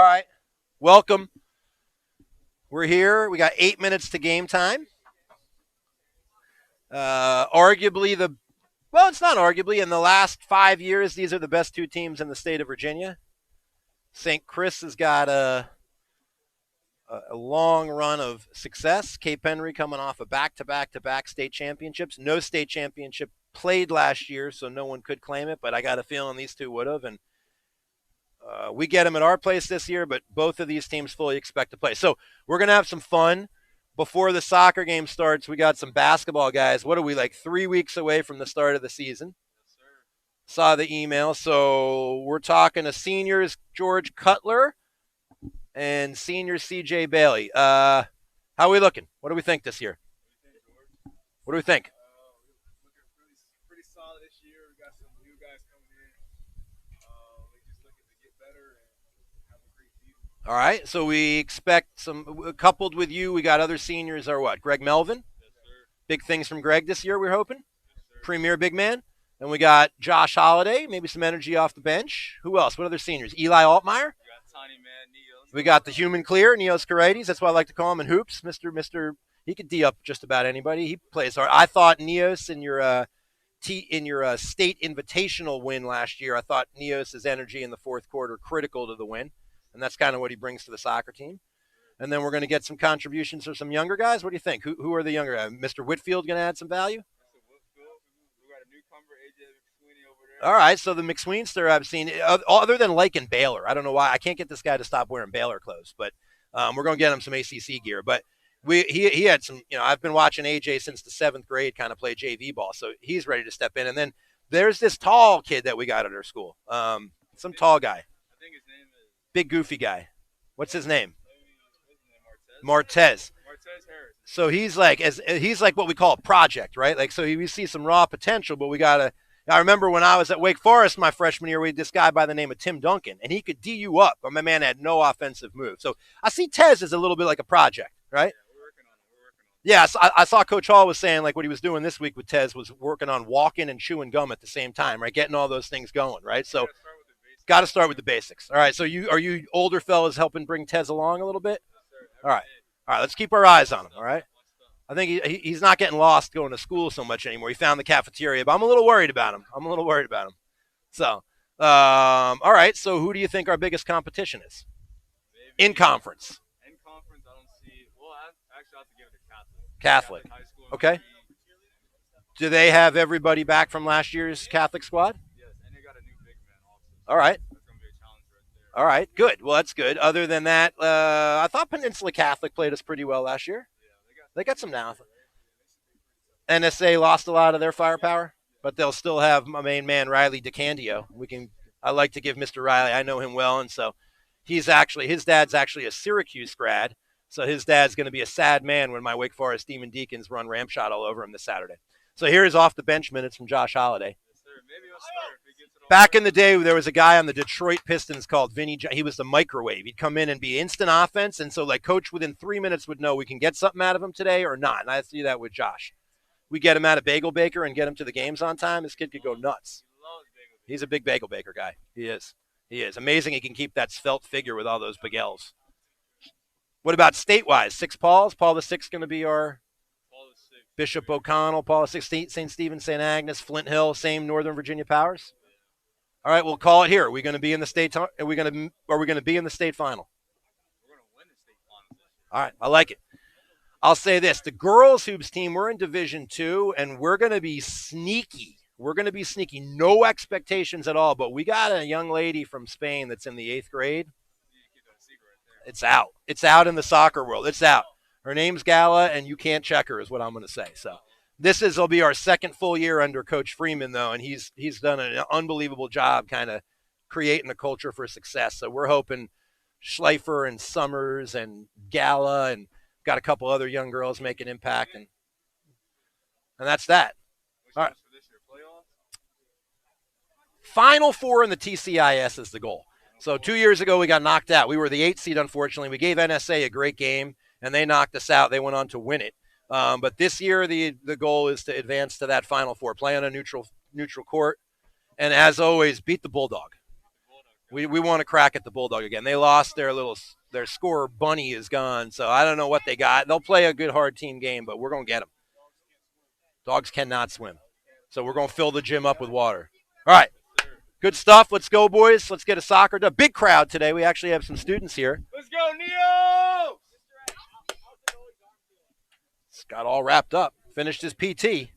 All right. Welcome. We're here. We got 8 minutes to game time. Arguably it's not arguably. In the last 5 years, these are the best two teams in the state of Virginia. St. Chris has got a long run of success. Cape Henry coming off a back-to-back-to-back state championships. No state championship played last year, so no one could claim it, but I got a feeling these two would have. And we get them at our place this year, but both of these teams fully expect to play. So we're going to have some fun. Before the soccer game starts, we got some basketball guys. What are we, like 3 weeks away from the start of the season? Yes, sir. Saw the email. So we're talking to seniors George Cutler and senior CJ Bailey. How are we looking? What do we think this year? What do we think? Looking pretty solid this year. We got some new guys coming in. We're just looking to get better and have a great season. All right. So we expect some, coupled with you, we got other seniors are what? Greg Melvin? Yes, sir. Big things from Greg this year, we're hoping. Yes, sir. Premier big man. And we got Josh Holiday, maybe some energy off the bench. Who else? What other seniors? Eli Altmeyer. We got Tiny Man, Neos. We got the human clear, Neos Carides. That's what I like to call him in hoops. Mr. He could D up just about anybody. He plays hard. I thought Neos in your state invitational win last year, I thought Neos' energy in the fourth quarter critical to the win. And that's kind of what he brings to the soccer team. And then we're going to get some contributions from some younger guys. What do you think? Who are the younger guys? Mr. Whitfield going to add some value? We got a newcomer, AJ McSweeney over there. All right, so the McSweenster I've seen, other than liking Baylor. I don't know why. I can't get this guy to stop wearing Baylor clothes, but we're going to get him some ACC gear. But he had some, I've been watching AJ since the 7th grade kind of play JV ball, so he's ready to step in. And then there's this tall kid that we got at our school, some tall guy. I think his name is Big goofy guy. What's his name? Martez. Martez. Martez Harris. So he's like what we call a project, right? Like, so we see some raw potential, but we got to – I remember when I was at Wake Forest my freshman year, we had this guy by the name of Tim Duncan, and he could D you up, but my man had no offensive move. So I see Tez as a little bit like a project, right? Yeah, we're working on him. Yeah, so I saw Coach Hall was saying like what he was doing this week with Tez was working on walking and chewing gum at the same time, right? Getting all those things going, right? So got to start with the basics. All right, so are you older fellas helping bring Tez along a little bit? Yes, All right. All right, let's keep our eyes on him, all right? I think he's not getting lost going to school so much anymore. He found the cafeteria, but I'm a little worried about him. So, all right, so who do you think our biggest competition is? In conference. In conference, I don't see. Well, I actually have to give it to Catholic. High school. Okay. Do they have everybody back from last year's Catholic squad? Yes, and they got a new big man also. All right. That's going to be a challenge right there. All right, good. Well, that's good. Other than that, I thought Peninsula Catholic played us pretty well last year. They got some now. NSA lost a lot of their firepower, but they'll still have my main man Riley DeCandio. I like to give Mr. Riley. I know him well, and so his dad's actually a Syracuse grad, so his dad's going to be a sad man when my Wake Forest Demon Deacons run ramp shot all over him this Saturday. So here's off the bench minutes from Josh Holiday. Yes, sir. Maybe I'll start if he gets it all Back right. in the day, there was a guy on the Detroit Pistons called Vinny. He was the microwave. He'd come in and be instant offense, and so like coach within 3 minutes would know we can get something out of him today or not. And I see that with Josh. We get him out of Bagel Baker and get him to the games on time. This kid could go nuts. He loves bagel. He's a big Bagel Baker guy. He is. Amazing he can keep that svelte figure with all those bagels. What about state-wise? 6 Pauls? Paul the Sixth going to be our Paul is sick. Bishop O'Connell, Paul the Sixth, St. Stephen, St. Agnes, Flint Hill, same Northern Virginia powers? All right, we'll call it here. Are we going to be in the state? Are we going to be in the state final? We're going to win the state finals this year. All right, I like it. I'll say this: the girls hoops team, we're in Division II, and we're going to be sneaky. No expectations at all. But we got a young lady from Spain that's in the 8th grade. You need to keep that a secret right there. It's out. It's out in the soccer world. It's out. Her name's Gala, and you can't check her, is what I'm going to say. So. Will be our second full year under Coach Freeman, though, and he's done an unbelievable job kind of creating a culture for success. So we're hoping Schleifer and Summers and Gala and got a couple other young girls make an impact, and that's that. All right. For this year, playoffs? Final 4 in the TCIS is the goal. So 2 years ago we got knocked out. We were the 8th seed, unfortunately. We gave NSA a great game, and they knocked us out. They went on to win it. But this year, the goal is to advance to that Final 4, play on a neutral court, and as always, beat the Bulldog. We want to crack at the Bulldog again. They lost their scorer. Bunny is gone, so I don't know what they got. They'll play a good hard team game, but we're going to get them. Dogs cannot swim, so we're going to fill the gym up with water. All right, good stuff. Let's go, boys. Let's get a soccer done. Big crowd today. We actually have some students here. Let's go, Neo! It's got all wrapped up. Finished his PT.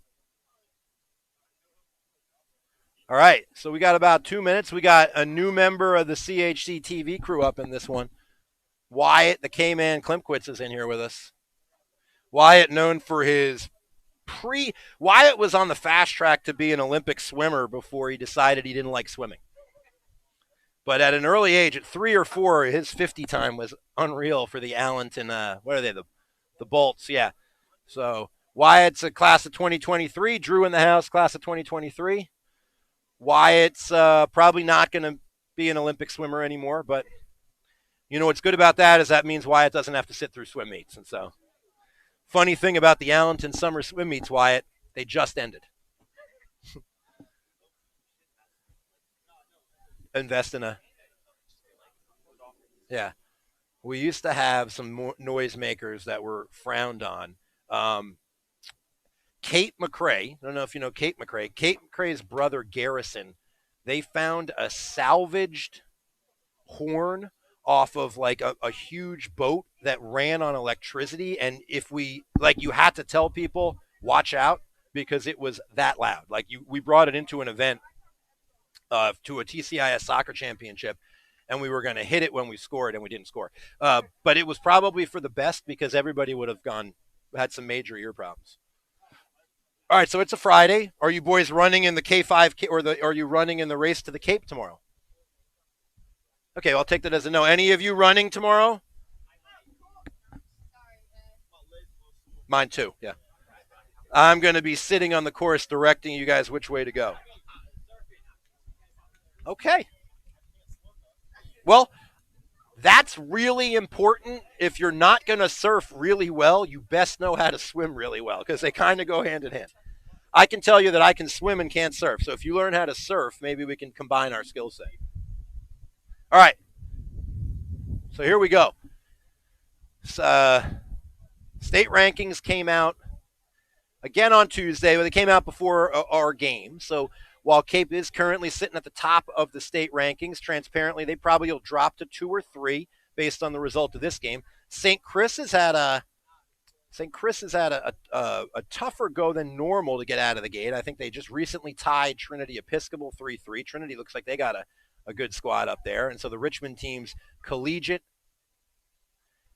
All right, so we got about 2 minutes. We got a new member of the CHC TV crew up in this one. Wyatt, the K-Man Klimkwitz, is in here with us. Wyatt, known for his Wyatt was on the fast track to be an Olympic swimmer before he decided he didn't like swimming. But at an early age, at 3 or 4, his 50 time was unreal for the Allenton, what are they, the Bolts, yeah. So Wyatt's a class of 2023. Drew in the house, class of 2023. Wyatt's probably not going to be an Olympic swimmer anymore, but you know what's good about that is that means Wyatt doesn't have to sit through swim meets. And so, funny thing about the Allenton summer swim meets, Wyatt, they just ended. Invest in a, yeah. We used to have some noisemakers that were frowned on. Kate McCrae, I don't know if you know Kate McCrae. Kate McCrae's brother Garrison, they found a salvaged horn off of like a huge boat that ran on electricity. And if we, like, you had to tell people, watch out, because it was that loud. Like, we brought it into an event to a TCIS soccer championship, and we were going to hit it when we scored, and we didn't score. But it was probably for the best because everybody would have had some major ear problems. All right, so it's a Friday. Are you boys running in the K5 or are you running in the race to the Cape tomorrow? Okay, I'll take that as a no. Any of you running tomorrow? Mine too, yeah. I'm going to be sitting on the course directing you guys which way to go. Okay. Well, that's really important. If you're not going to surf really well, you best know how to swim really well because they kind of go hand in hand. I can tell you that I can swim and can't surf. So if you learn how to surf, maybe we can combine our skill set. All right. So here we go. State rankings came out again on Tuesday, but they came out before our game. So while Cape is currently sitting at the top of the state rankings, transparently, they probably will drop to 2 or 3 based on the result of this game. St. Chris has had a tougher go than normal to get out of the gate. I think they just recently tied Trinity Episcopal 3-3. Trinity looks like they got a good squad up there. And so the Richmond teams, Collegiate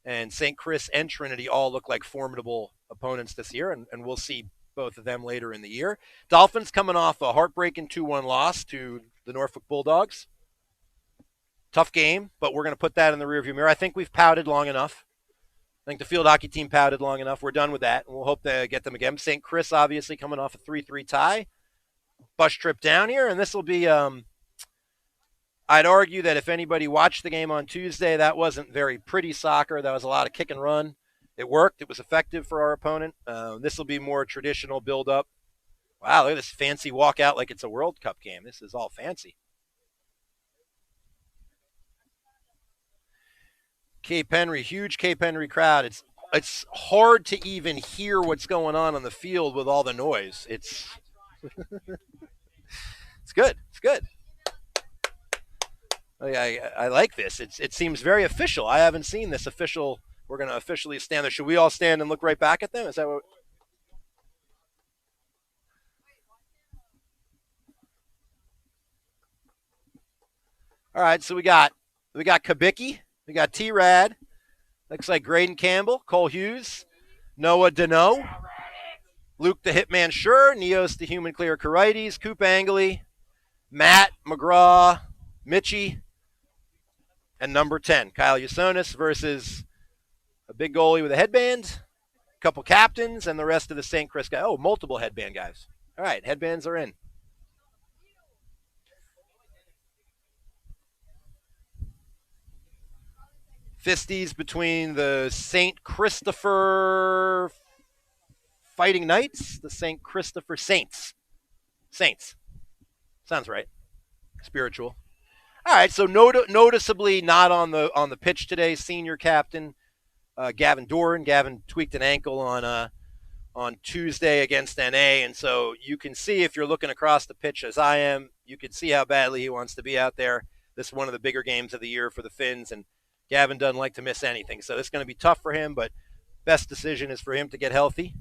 and St. Chris and Trinity, all look like formidable opponents this year, and we'll see both of them later in the year. Dolphins coming off a heartbreaking 2-1 loss to the Norfolk Bulldogs. Tough game, but we're going to put that in the rearview mirror. I think we've pouted long enough. I think the field hockey team pouted long enough. We're done with that, and we'll hope to get them again. St. Chris obviously coming off a 3-3 tie. Bus trip down here, and this will be I'd argue that if anybody watched the game on Tuesday, that wasn't very pretty soccer. That was a lot of kick and run. It worked. It was effective for our opponent. This will be more traditional build-up. Wow, look at this fancy walkout like it's a World Cup game. This is all fancy. Cape Henry, huge Cape Henry crowd. It's hard to even hear what's going on the field with all the noise. It's it's good. It's good. I like this. It seems very official. I haven't seen this official. We're going to officially stand there. Should we all stand and look right back at them? Is that what? All right, so we got Kabicki, we got T-Rad, looks like Graydon Campbell, Cole Hughes, Noah Deneau, Luke the Hitman Schur, Neos the Human Clear Carites, Coop Angley, Matt McGraw, Mitchie, and number 10, Kyle Usonis versus a big goalie with a headband, a couple captains, and the rest of the St. Chris guys. Oh, multiple headband guys. All right, headbands are in. Fisties between the St. Christopher Fighting Knights, the St. Christopher Saints. Saints. Sounds right. Spiritual. All right, so noticeably not on the pitch today. Senior captain Gavin Doran. Gavin tweaked an ankle on Tuesday against NA, and so you can see if you're looking across the pitch as I am, you can see how badly he wants to be out there. This is one of the bigger games of the year for the Finns, and Gavin doesn't like to miss anything, so this is going to be tough for him. But best decision is for him to get healthy.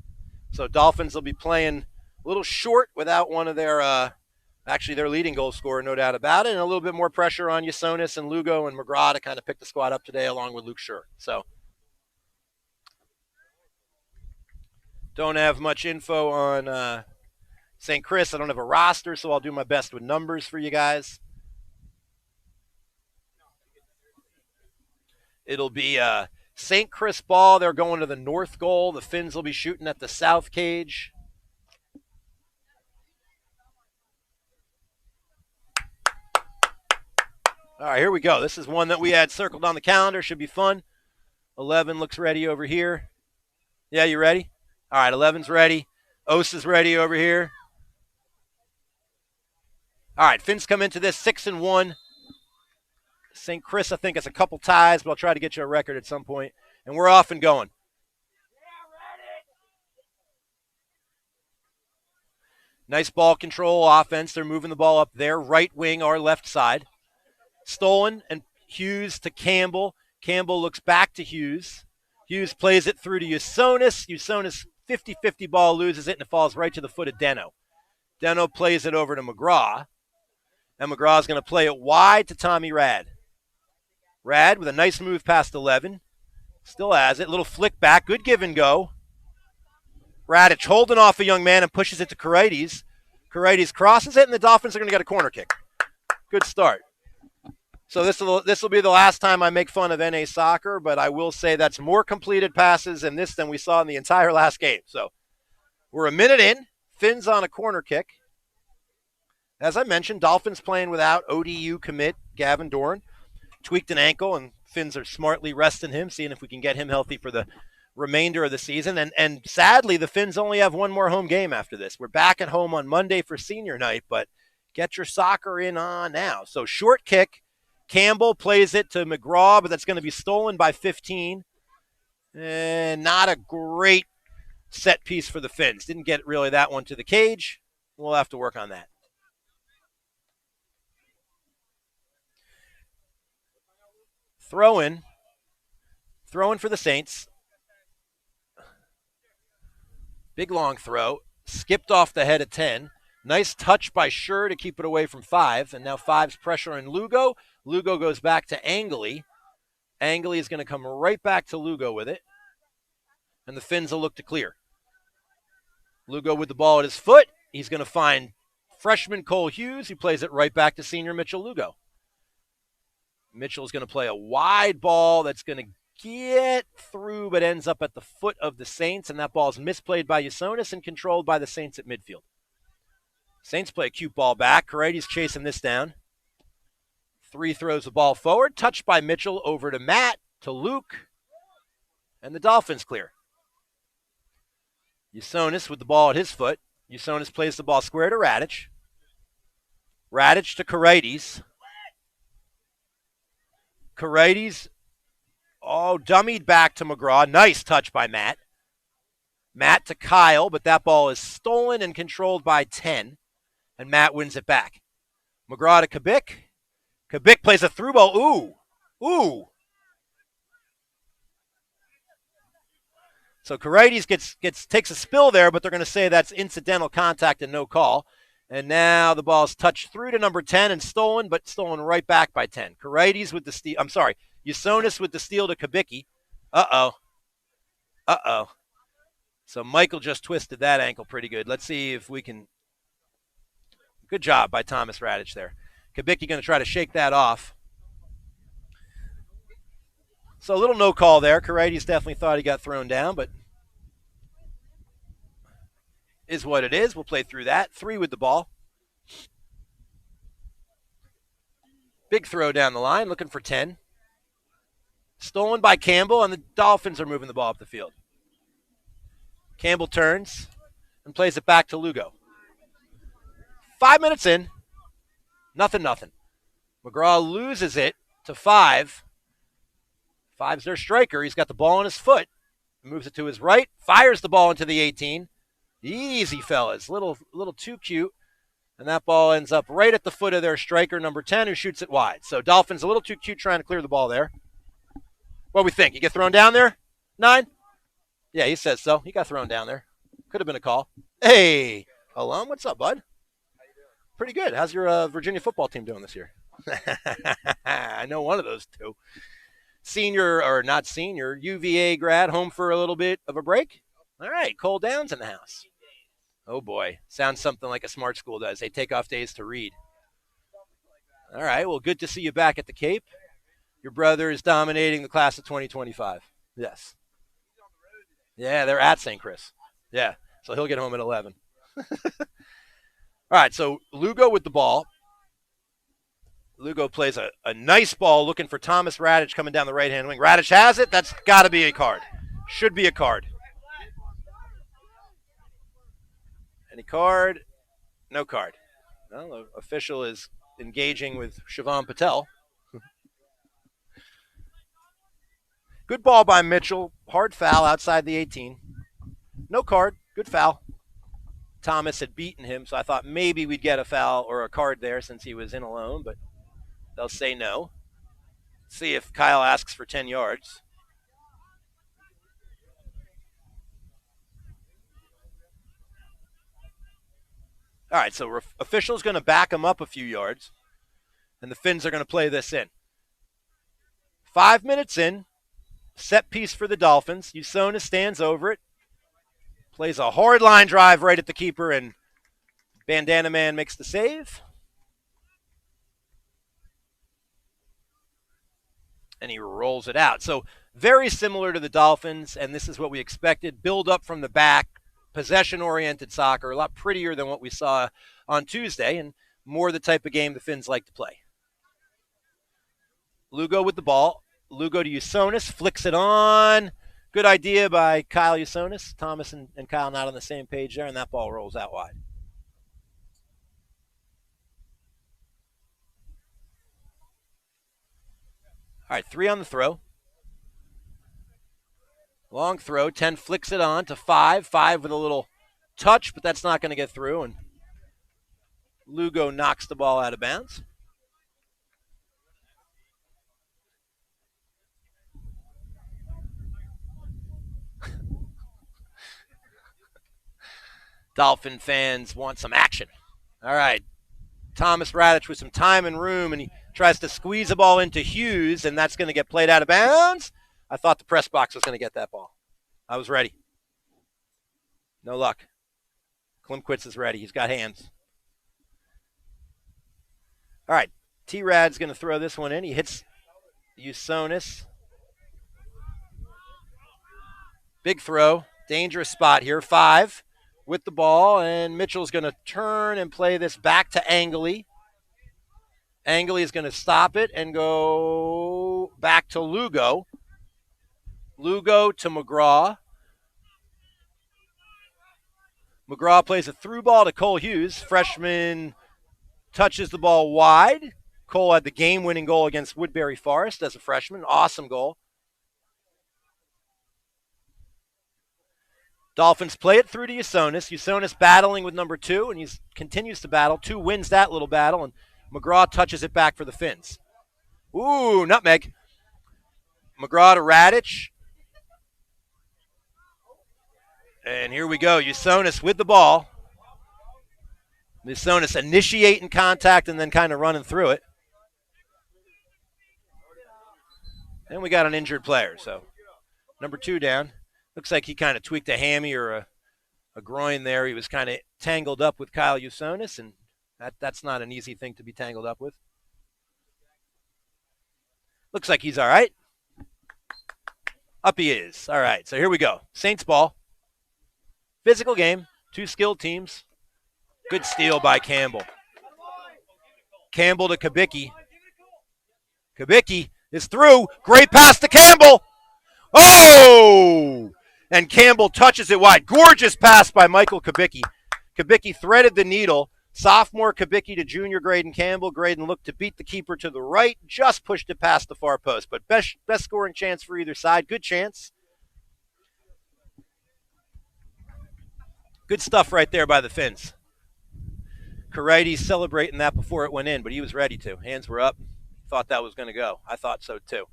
So Dolphins will be playing a little short without one of their actually their leading goal scorer, no doubt about it, and a little bit more pressure on Yasonis and Lugo and McGraw to kind of pick the squad up today along with Luke Schur. So don't have much info on St. Chris. I don't have a roster, so I'll do my best with numbers for you guys. It'll be St. Chris ball. They're going to the north goal. The Finns will be shooting at the south cage. All right, here we go. This is one that we had circled on the calendar. Should be fun. 11 looks ready over here. Yeah, you ready? All right, 11's ready. Os is ready over here. All right, Finns come into this 6-1. St. Chris, I think, has a couple ties, but I'll try to get you a record at some point. And we're off and going. Nice ball control offense. They're moving the ball up their right wing, our left side. Stolen, and Hughes to Campbell. Campbell looks back to Hughes. Hughes plays it through to Yasonis. Yasonis 50-50 ball, loses it, and it falls right to the foot of Deno. Deno plays it over to McGraw. And McGraw's going to play it wide to Tommy Rad. Rad with a nice move past 11. Still has it. Little flick back. Good give and go. Radic holding off a young man and pushes it to Karides. Karides crosses it, and the Dolphins are going to get a corner kick. Good start. So this will be the last time I make fun of NA soccer, but I will say that's more completed passes in this than we saw in the entire last game. So we're a minute in. Finns on a corner kick. As I mentioned, Dolphins playing without ODU commit Gavin Doran. Tweaked an ankle, and Finns are smartly resting him, seeing if we can get him healthy for the remainder of the season. And sadly, the Finns only have one more home game after this. We're back at home on Monday for senior night, but get your soccer in on now. So short kick. Campbell plays it to McGraw, but that's going to be stolen by 15. And not a great set piece for the Finns. Didn't get really that one to the cage. We'll have to work on that. Throw in for the Saints. Big long throw. Skipped off the head of 10. Nice touch by Schur to keep it away from 5. And now 5's pressure on Lugo. Lugo goes back to Angley. Angley is going to come right back to Lugo with it. And the Finns will look to clear. Lugo with the ball at his foot. He's going to find freshman Cole Hughes. He plays it right back to senior Mitchell Lugo. Mitchell's going to play a wide ball that's going to get through but ends up at the foot of the Saints. And that ball is misplayed by Yasonis and controlled by the Saints at midfield. Saints play a cute ball back. Karides chasing this down. 3 throws the ball forward. Touched by Mitchell over to Matt, to Luke. And the Dolphins clear. Yasonis with the ball at his foot. Yasonis plays the ball square to Radic. Radic to Karides. Karides, dummied back to McGraw. Nice touch by Matt. Matt to Kyle, but that ball is stolen and controlled by 10. And Matt wins it back. McGraw to Kabik. Kabik plays a through ball. Ooh. So Karides takes a spill there, but they're going to say that's incidental contact and no call. And now the ball's touched through to number 10 and stolen, but stolen right back by 10. Karides with the steal. I'm sorry. Yasonis with the steal to Kabicki. Uh-oh. So Michael just twisted that ankle pretty good. Let's see if we can. Good job by Thomas Radic there. Kabicki going to try to shake that off. So a little no call there. Karides definitely thought he got thrown down, but is what it is. We'll play through that. 3 with the ball. Big throw down the line, looking for 10. Stolen by Campbell, and the Dolphins are moving the ball up the field. Campbell turns and plays it back to Lugo. 5 minutes in. Nothing. McGraw loses it to 5. 5's their striker. He's got the ball on his foot. Moves it to his right. Fires the ball into the 18. Easy, fellas. Little too cute. And that ball ends up right at the foot of their striker, number 10, who shoots it wide. So Dolphins a little too cute trying to clear the ball there. What do we think? You get thrown down there? 9? Yeah, he says so. He got thrown down there. Could have been a call. Hey, alum, what's up, bud? Pretty good. How's your Virginia football team doing this year? I know one of those two. Senior, or not senior, UVA grad, home for a little bit of a break? All right, Cole Downs in the house. Oh, boy. Sounds something like a smart school does. They take off days to read. All right, well, good to see you back at the Cape. Your brother is dominating the class of 2025. Yes. Yeah, they're at St. Chris. Yeah, so he'll get home at 11. All right, so Lugo with the ball. Lugo plays a nice ball looking for Thomas Radich coming down the right-hand wing. Radich has it. That's got to be a card. Should be a card. Any card? No card. Well, the official is engaging with Siobhan Patel. Good ball by Mitchell. Hard foul outside the 18. No card. Good foul. Thomas had beaten him, so I thought maybe we'd get a foul or a card there since he was in alone, but they'll say no. See if Kyle asks for 10 yards. All right, so official's going to back him up a few yards, and the Finns are going to play this in. 5 minutes in, set piece for the Dolphins. Usonis stands over it, plays a hard line drive right at the keeper, and Bandana Man makes the save. And he rolls it out. So very similar to the Dolphins, and this is what we expected. Build up from the back. Possession-oriented soccer, a lot prettier than what we saw on Tuesday, and more the type of game the Finns like to play. Lugo with the ball. Lugo to Usonis, flicks it on. Good idea by Kyle Usonis. Thomas and Kyle not on the same page there, and that ball rolls out wide. All right, 3 on the throw. Long throw. 10 flicks it on to 5. 5 with a little touch, but that's not going to get through. And Lugo knocks the ball out of bounds. Dolphin fans want some action. All right. Thomas Radich with some time and room, and he tries to squeeze the ball into Hughes, and that's going to get played out of bounds. I thought the press box was going to get that ball. I was ready. No luck. Klimkwitz is ready. He's got hands. All right. T-Rad's going to throw this one in. He hits Usonis. Big throw. Dangerous spot here. 5 with the ball, and Mitchell's going to turn and play this back to Angley. Angley is going to stop it and go back to Lugo. Lugo to McGraw. McGraw plays a through ball to Cole Hughes. Freshman touches the ball wide. Cole had the game-winning goal against Woodbury Forest as a freshman. Awesome goal. Dolphins play it through to Usonis. Usonis battling with number 2, and he continues to battle. 2 wins that little battle, and McGraw touches it back for the Finns. Ooh, nutmeg. McGraw to Radich. And here we go. Usonis with the ball. Usonis initiating contact and then kind of running through it. And we got an injured player, so number 2 down. Looks like he kind of tweaked a hammy or a groin there. He was kind of tangled up with Kyle Usonis, and that's not an easy thing to be tangled up with. Looks like he's all right. Up he is. All right, so here we go. Saints ball. Physical game. 2 skilled teams. Good steal by Campbell. Campbell to Kubicki. Kubicki is through. Great pass to Campbell. Oh! And Campbell touches it wide. Gorgeous pass by Michael Kubicki. Kubicki threaded the needle, Sophomore Kubicki to junior Graydon Campbell. Graydon looked to beat the keeper to the right, just pushed it past the far post. But best scoring chance for either side. Good chance. Good stuff right there by the Finns. Karites celebrating that before it went in, but he was ready to. Hands were up. Thought that was going to go. I thought so too.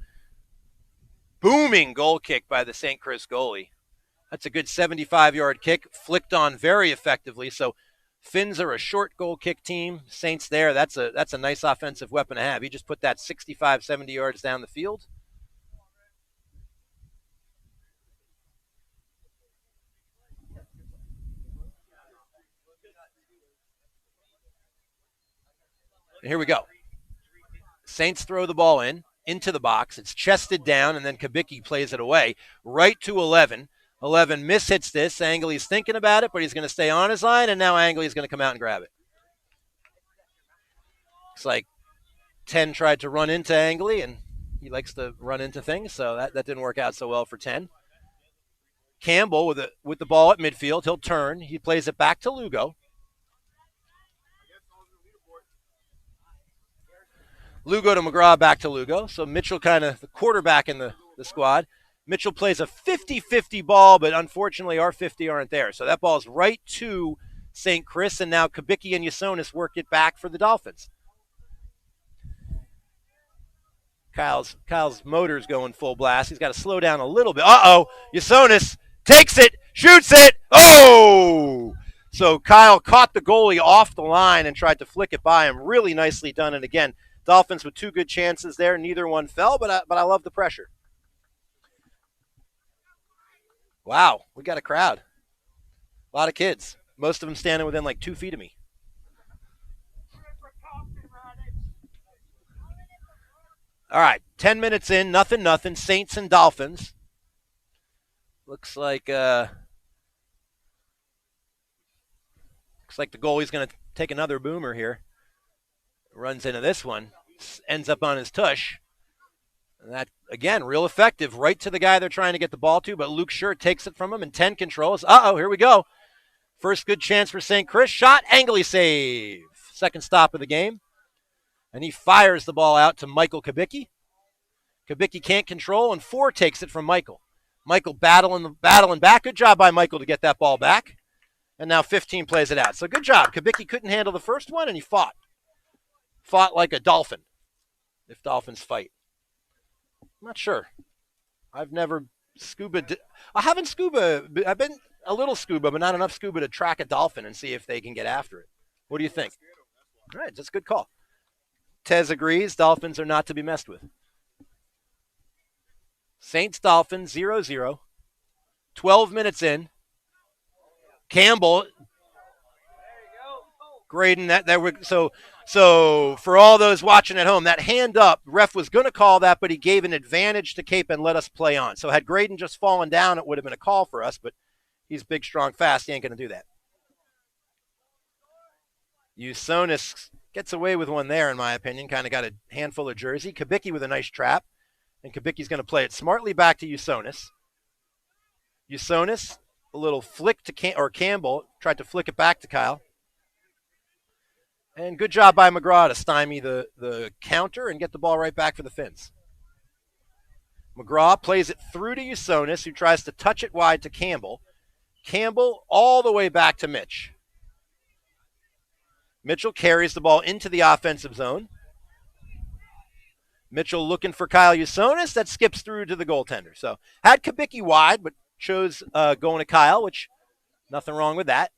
Booming goal kick by the St. Chris goalie. That's a good 75-yard kick, flicked on very effectively. So Finns are a short goal kick team. Saints there, that's a nice offensive weapon to have. He just put that 65, 70 yards down the field. And here we go. Saints throw the ball into the box. It's chested down, and then Kubicki plays it away right to 11. 11 mishits this. Angley's thinking about it, but he's going to stay on his line, and now Angley's going to come out and grab it. Looks like 10 tried to run into Angley, and he likes to run into things, so that didn't work out so well for 10. Campbell with the ball at midfield. He'll turn. He plays it back to Lugo. Lugo to McGraw, back to Lugo. So Mitchell kind of the quarterback in the squad. Mitchell plays a 50-50 ball, but unfortunately our 50 aren't there. So that ball's right to St. Chris, and now Kubicki and Usonis work it back for the Dolphins. Kyle's motor's going full blast. He's got to slow down a little bit. Uh-oh, Usonis takes it, shoots it. Oh! So Kyle caught the goalie off the line and tried to flick it by him. Really nicely done. And again, Dolphins with two good chances there. Neither one fell, but I love the pressure. Wow, we got a crowd. A lot of kids. Most of them standing within like 2 feet of me. All right, 10 minutes in, nothing. Saints and Dolphins. Looks like the goalie's going to take another boomer here. Runs into this one, ends up on his tush. And that, again, real effective, right to the guy they're trying to get the ball to, but Luke Schur takes it from him, and 10 controls. Uh-oh, here we go. First good chance for St. Chris. Shot, Angley save. Second stop of the game. And he fires the ball out to Michael Kubicki. Kubicki can't control, and 4 takes it from Michael. Michael battling back. Good job by Michael to get that ball back. And now 15 plays it out. So good job. Kubicki couldn't handle the first one, and he fought. Fought like a dolphin, if dolphins fight. I'm not sure. I've never I haven't scuba. I've been a little scuba, but not enough scuba to track a dolphin and see if they can get after it. What do you think? All right, that's a good call. Tez agrees. Dolphins are not to be messed with. Saints Dolphins 0-0. 12 minutes in. Campbell. Graydon, so for all those watching at home, that hand up, ref was going to call that, but he gave an advantage to Cape and let us play on. So had Graydon just fallen down, it would have been a call for us, but he's big, strong, fast. He ain't going to do that. Usonis gets away with one there, in my opinion. Kind of got a handful of jersey. Kubicki with a nice trap, and Kubicki's going to play it smartly back to Usonis. Usonis, a little flick to Campbell, tried to flick it back to Kyle. And good job by McGraw to stymie the counter and get the ball right back for the Finns. McGraw plays it through to Usonis, who tries to touch it wide to Campbell. Campbell all the way back to Mitch. Mitchell carries the ball into the offensive zone. Mitchell looking for Kyle Usonis. That skips through to the goaltender. So had Kubicki wide, but chose going to Kyle, which nothing wrong with that.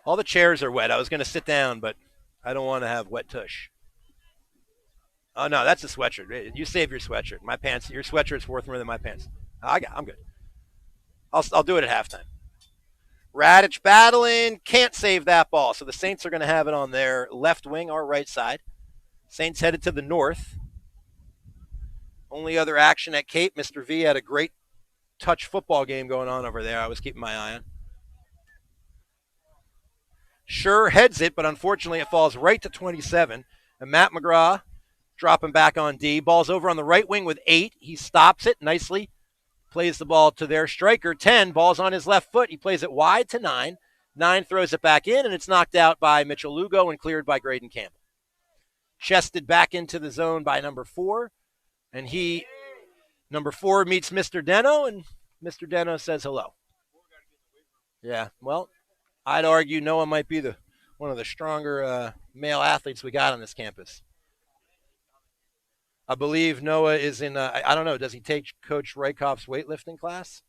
All the chairs are wet. I was going to sit down, but I don't want to have wet tush. Oh, no, that's a sweatshirt. You save your sweatshirt. My pants, your sweatshirt's worth more than my pants. I'm good. I'll do it at halftime. Radich battling. Can't save that ball. So the Saints are going to have it on their left wing, our right side. Saints headed to the north. Only other action at Cape. Mr. V had a great touch football game going on over there. I was keeping my eye on. Schur heads it, but unfortunately it falls right to 27. And Matt McGraw dropping back on D. Ball's over on the right wing with 8. He stops it nicely. plays the ball to their striker. 10, ball's on his left foot. He plays it wide to 9. 9 throws it back in, and it's knocked out by Mitchell Lugo and cleared by Graydon Campbell. Chested back into the zone by number 4, and number 4 meets Mr. Deno, and Mr. Deno says hello. Yeah, well, I'd argue Noah might be one of the stronger male athletes we got on this campus. I believe Noah is in, I don't know, does he take Coach Rykoff's weightlifting class?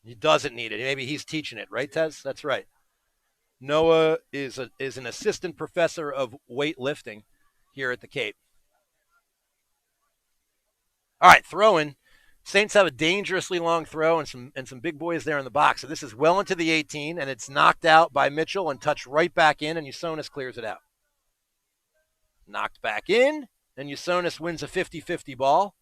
He doesn't need it. Maybe he's teaching it, right, Tez? That's right. Noah is an assistant professor of weightlifting here at the Cape. All right, throwing. Saints have a dangerously long throw and some big boys there in the box. So this is well into the 18, and it's knocked out by Mitchell and touched right back in, and Usonis clears it out. Knocked back in, and Usonis wins a 50-50 ball.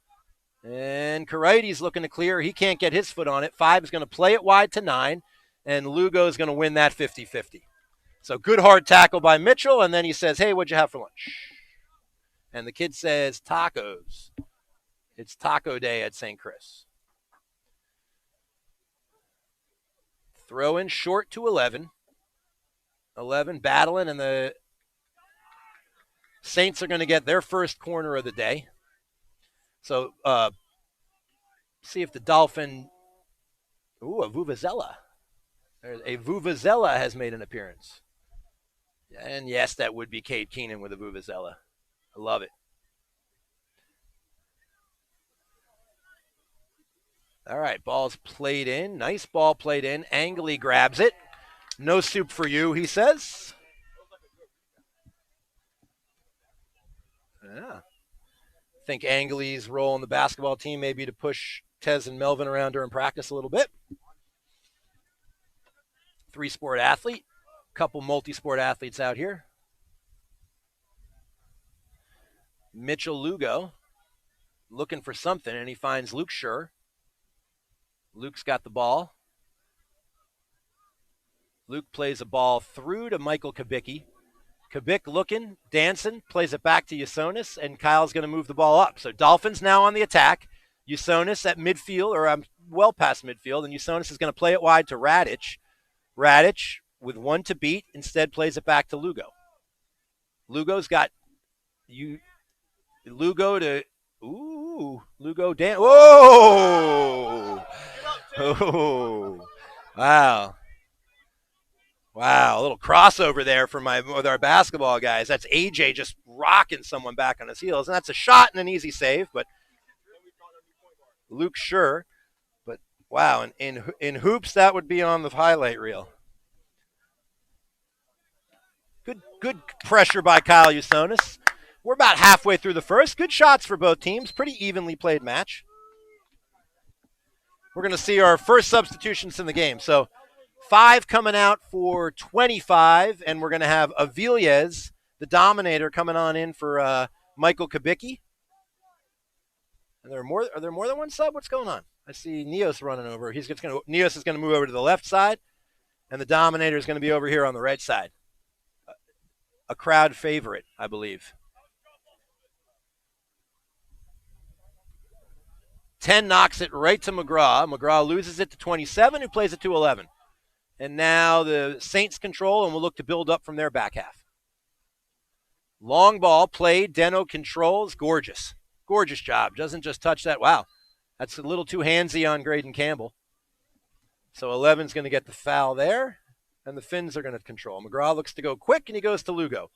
And Karaides looking to clear. He can't get his foot on it. 5 is going to play it wide to 9, and Lugo is going to win that 50-50. So good hard tackle by Mitchell, and then he says, hey, what'd you have for lunch? And the kid says, tacos. It's taco day at St. Chris. Throw in short to 11. 11 battling, and the Saints are going to get their first corner of the day. So see if the Dolphin, a Vuvuzela. A Vuvuzela has made an appearance. And yes, that would be Cade Keenan with a Vuvuzela. I love it. All right, ball's played in. Nice ball played in. Angley grabs it. No soup for you, he says. Yeah. I think Angley's role in the basketball team may be to push Tez and Melvin around during practice a little bit. 3-sport athlete. Couple multi-sport athletes out here. Mitchell Lugo looking for something, and he finds Luke Schur. Luke's got the ball. Luke plays a ball through to Michael Kabicki. Kabik looking, dancing, plays it back to Usonis, and Kyle's going to move the ball up. So Dolphins now on the attack. Usonis at midfield, or well past midfield, and Usonis is going to play it wide to Radic. Radic, with 1 to beat, instead plays it back to Lugo. Lugo's got Lugo to, Lugo dance. Whoa! Oh, wow. Wow, a little crossover there with our basketball guys. That's AJ just rocking someone back on his heels. And that's a shot and an easy save, but Luke Schur. But, wow, in hoops, that would be on the highlight reel. Good pressure by Kyle Usonis. We're about halfway through the first. Good shots for both teams. Pretty evenly played match. We're going to see our first substitutions in the game. So 5 coming out for 25, and we're going to have Avilés, the Dominator, coming on in for Michael Kabicki. And are there more than one sub? What's going on? I see Neos running over. Neos is going to move over to the left side, and the Dominator is going to be over here on the right side. A crowd favorite, I believe. 10 knocks it right to McGraw. McGraw loses it to 27, who plays it to 11. And now the Saints control, and we'll look to build up from their back half. Long ball played. Deno controls. Gorgeous. Gorgeous job. Doesn't just touch that. Wow. That's a little too handsy on Graydon Campbell. So 11's going to get the foul there, and the Finns are going to control. McGraw looks to go quick, and he goes to Lugo.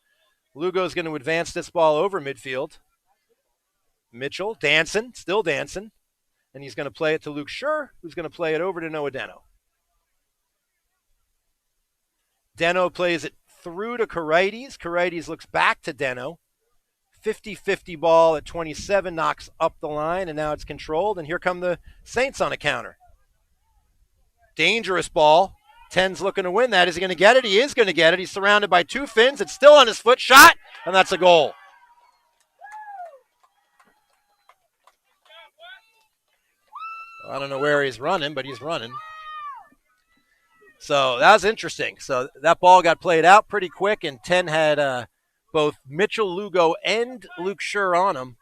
Lugo's going to advance this ball over midfield. Mitchell dancing, still dancing. And he's going to play it to Luke Schur, who's going to play it over to Noah Deno. Deno plays it through to Karaides. Karaides looks back to Deno. 50-50 ball at 27, knocks up the line, and now it's controlled. And here come the Saints on a counter. Dangerous ball. 10's looking to win that. Is he going to get it? He is going to get it. He's surrounded by 2 Finns. It's still on his foot. Shot, and that's a goal. I don't know where he's running, but he's running. So that was interesting. So that ball got played out pretty quick, and 10 had both Mitchell Lugo and Luke Schur on him.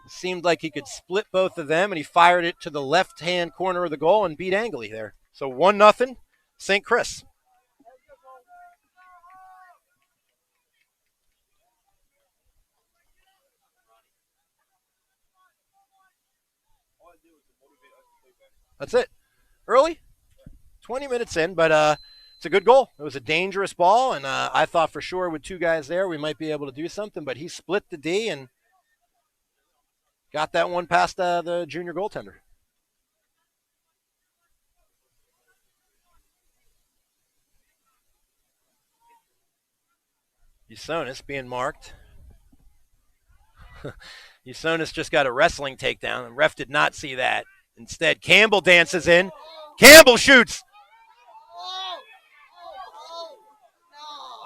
Seemed like he could split both of them, and he fired it to the left-hand corner of the goal and beat Angley there. So 1-0, St. Chris. That's it. Early, 20 minutes in, but it's a good goal. It was a dangerous ball, and I thought for sure with two guys there we might be able to do something, but he split the D and got that one past the junior goaltender. Usonis being marked. Usonis just got a wrestling takedown. The ref did not see that. Instead, Campbell dances in. Campbell shoots.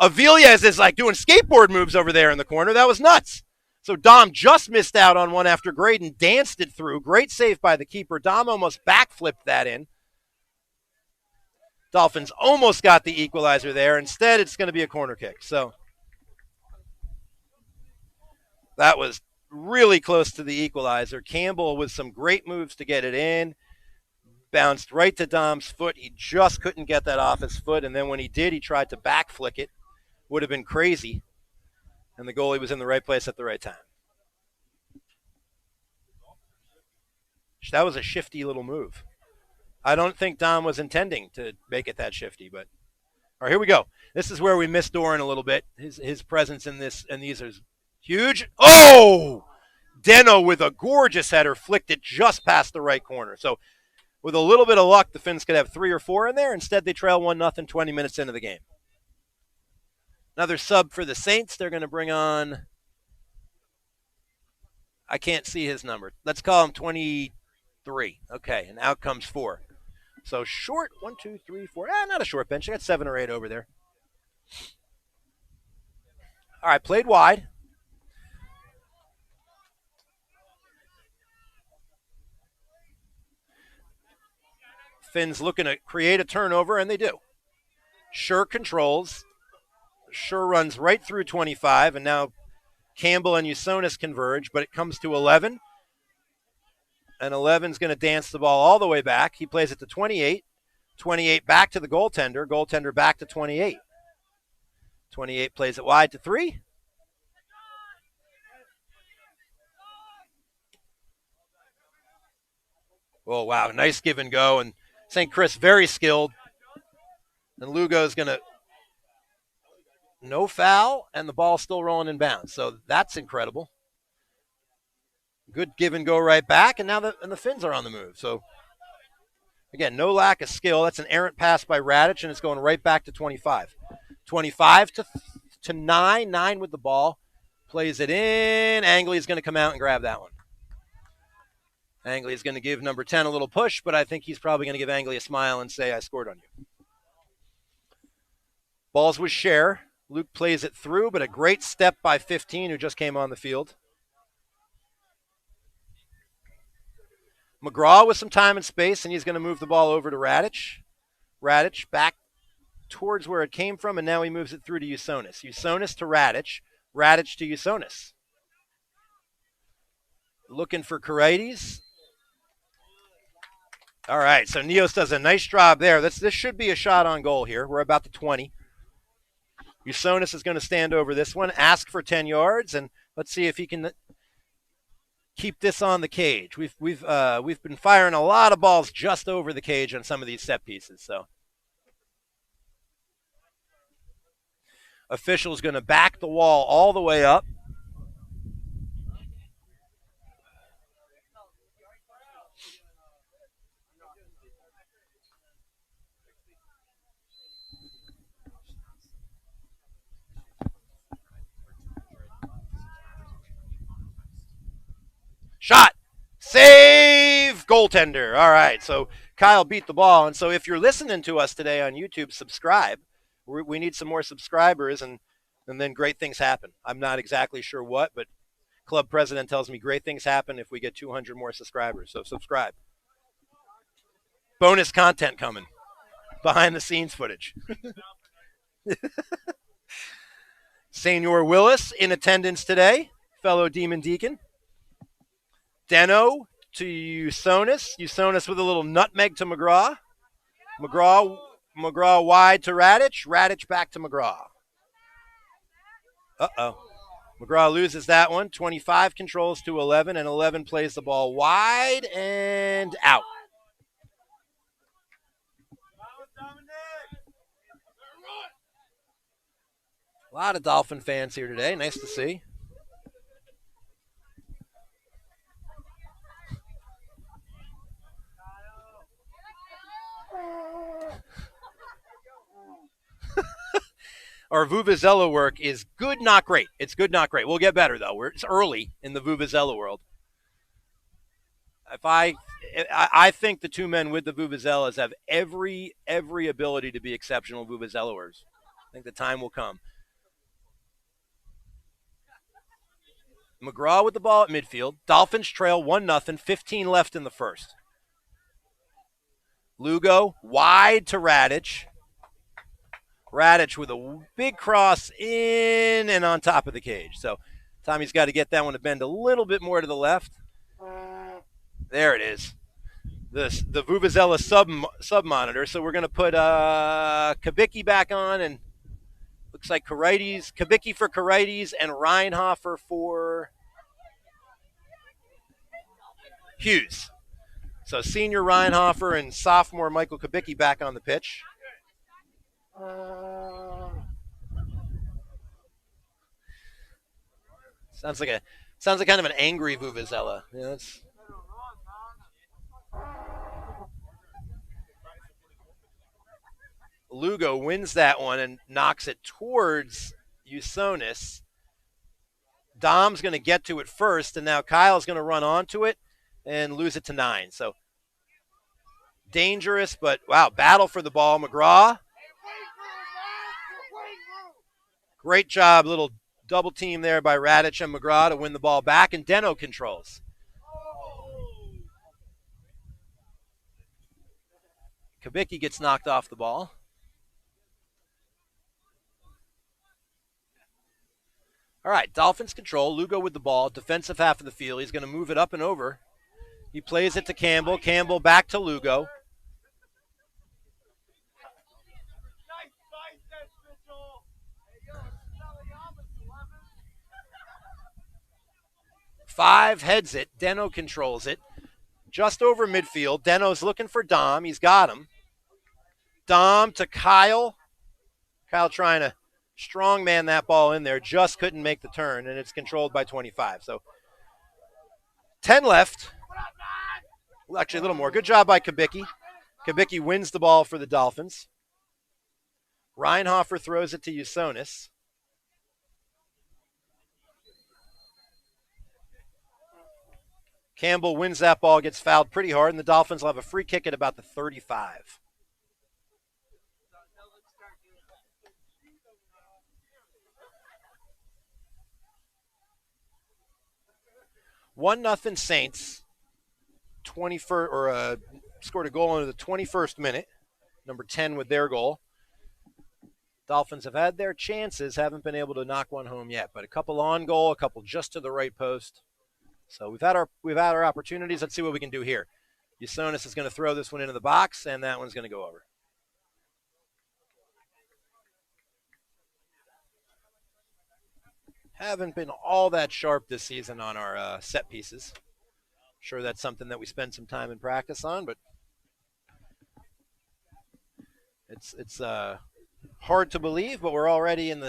Avila is like doing skateboard moves over there in the corner. That was nuts. So Dom just missed out on one after Graydon danced it through. Great save by the keeper. Dom almost backflipped that in. Dolphins almost got the equalizer there. Instead, it's going to be a corner kick. So that was really close to the equalizer. Campbell with some great moves to get it in. Bounced right to Dom's foot. He just couldn't get that off his foot. And then when he did, he tried to back flick it. Would have been crazy. And the goalie was in the right place at the right time. That was a shifty little move. I don't think Dom was intending to make it that shifty, but all right, here we go. This is where we missed Doran a little bit. His presence in this and these are huge. Oh! Deno with a gorgeous header flicked it just past the right corner. So with a little bit of luck, the Finns could have 3 or 4 in there. Instead, they trail 1-0 20 minutes into the game. Another sub for the Saints. They're going to bring on, I can't see his number. Let's call him 23. Okay, and out comes 4. So short, 1, 2, 3, 4. Not a short bench. I got 7 or 8 over there. All right, played wide. Finns looking to create a turnover, and they do. Sure controls. Sure runs right through 25, and now Campbell and Usonis converge, but it comes to 11. And 11's going to dance the ball all the way back. He plays it to 28. 28 back to the goaltender. Goaltender back to 28. 28 plays it wide to 3. Oh, wow. Nice give and go. And St. Chris very skilled. And Lugo's going to no foul, and the ball's still rolling in bounds. So that's incredible. Good give and go right back, and now the Finns are on the move. So, again, no lack of skill. That's an errant pass by Radic, and it's going right back to 25. 25 to 9. 9 with the ball. Plays it in. Angley is going to come out and grab that one. Angley is going to give number 10 a little push, but I think he's probably going to give Angley a smile and say, I scored on you. Balls with Cher. Luke plays it through, but a great step by 15 who just came on the field. McGraw with some time and space, and he's going to move the ball over to Radic. Radic back towards where it came from, and now he moves it through to Usonis. Usonis to Radic. Radic to Usonis. Looking for Karaides. All right, so Neos does a nice job there. This should be a shot on goal here. We're about to 20. Usonis is going to stand over this one, ask for 10 yards, and let's see if he can keep this on the cage. We've been firing a lot of balls just over the cage on some of these set pieces. So official's going to back the wall all the way up. Shot. Save. Goaltender. All right. So Kyle beat the ball. And so if you're listening to us today on YouTube, subscribe. We need some more subscribers, and then great things happen. I'm not exactly sure what, but club president tells me great things happen if we get 200 more subscribers. So subscribe. Bonus content coming. Behind the scenes footage. Senior Willis in attendance today. Fellow Demon Deacon. Deno to Usonis. Usonis with a little nutmeg to McGraw. McGraw wide to Radich. Radich back to McGraw. Uh-oh. McGraw loses that one. 25 controls to 11, and 11 plays the ball wide and out. A lot of Dolphin fans here today. Nice to see. Our Vuvuzela work is good, not great. It's good, not great. We'll get better, though. It's early in the Vuvuzela world. I think the two men with the Vuvuzelas have every ability to be exceptional Vuvuzelers. I think the time will come. McGraw with the ball at midfield. Dolphins trail 1-0, 15 left in the first. Lugo wide to Radich. Radich with a big cross in and on top of the cage. So Tommy's got to get that one to bend a little bit more to the left. There it is. The Vuvuzela sub monitor. So we're going to put Kubicki back on, and looks like Kubicki for Karites and Reinhofer for Hughes. So senior Reinhofer and sophomore Michael Kubicki back on the pitch. Sounds like kind of an angry Vuvuzela. Yeah, it's Lugo wins that one and knocks it towards Usonis. Dom's going to get to it first, and now Kyle's going to run onto it and lose it to 9. So dangerous, but wow, battle for the ball. McGraw. Great job, little double team there by Radich and McGraw to win the ball back, and Deno controls. Kubicki gets knocked off the ball. All right, Dolphins control. Lugo with the ball, defensive half of the field. He's going to move it up and over. He plays it to Campbell. Campbell back to Lugo. Five heads it. Deno controls it. Just over midfield. Deno's looking for Dom. He's got him. Dom to Kyle. Kyle trying to strong man that ball in there. Just couldn't make the turn, and it's controlled by 25. So 10 left. Well, actually, a little more. Good job by Kubicki. Kubicki wins the ball for the Dolphins. Reinhofer throws it to Usonis. Campbell wins that ball, gets fouled pretty hard, and the Dolphins will have a free kick at about the 35. One nothing Saints. 21st or scored a goal in the 21st minute. Number 10 with their goal. Dolphins have had their chances, haven't been able to knock one home yet, but a couple on goal, a couple just to the right post. So we've had our opportunities. Let's see what we can do here. Usonis is going to throw this one into the box, and that one's going to go over. Haven't been all that sharp this season on our set pieces. Sure, that's something that we spend some time in practice on, but it's hard to believe. But we're already in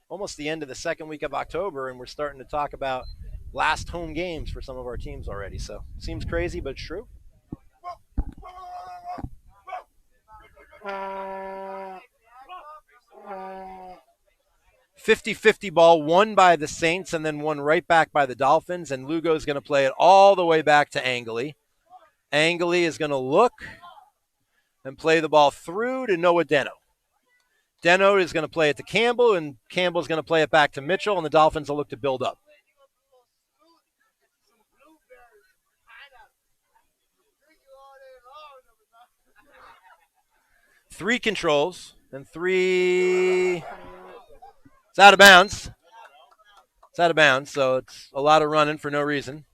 almost the end of the second week of October, and we're starting to talk about last home games for some of our teams already. So seems crazy, but it's true. 50-50 ball, won by the Saints and then won right back by the Dolphins, and Lugo's going to play it all the way back to Angley. Angley is going to look and play the ball through to Noah Deno. Deno is going to play it to Campbell, and Campbell's going to play it back to Mitchell, and the Dolphins will look to build up. Three controls and three. It's out of bounds. It's out of bounds, so it's a lot of running for no reason.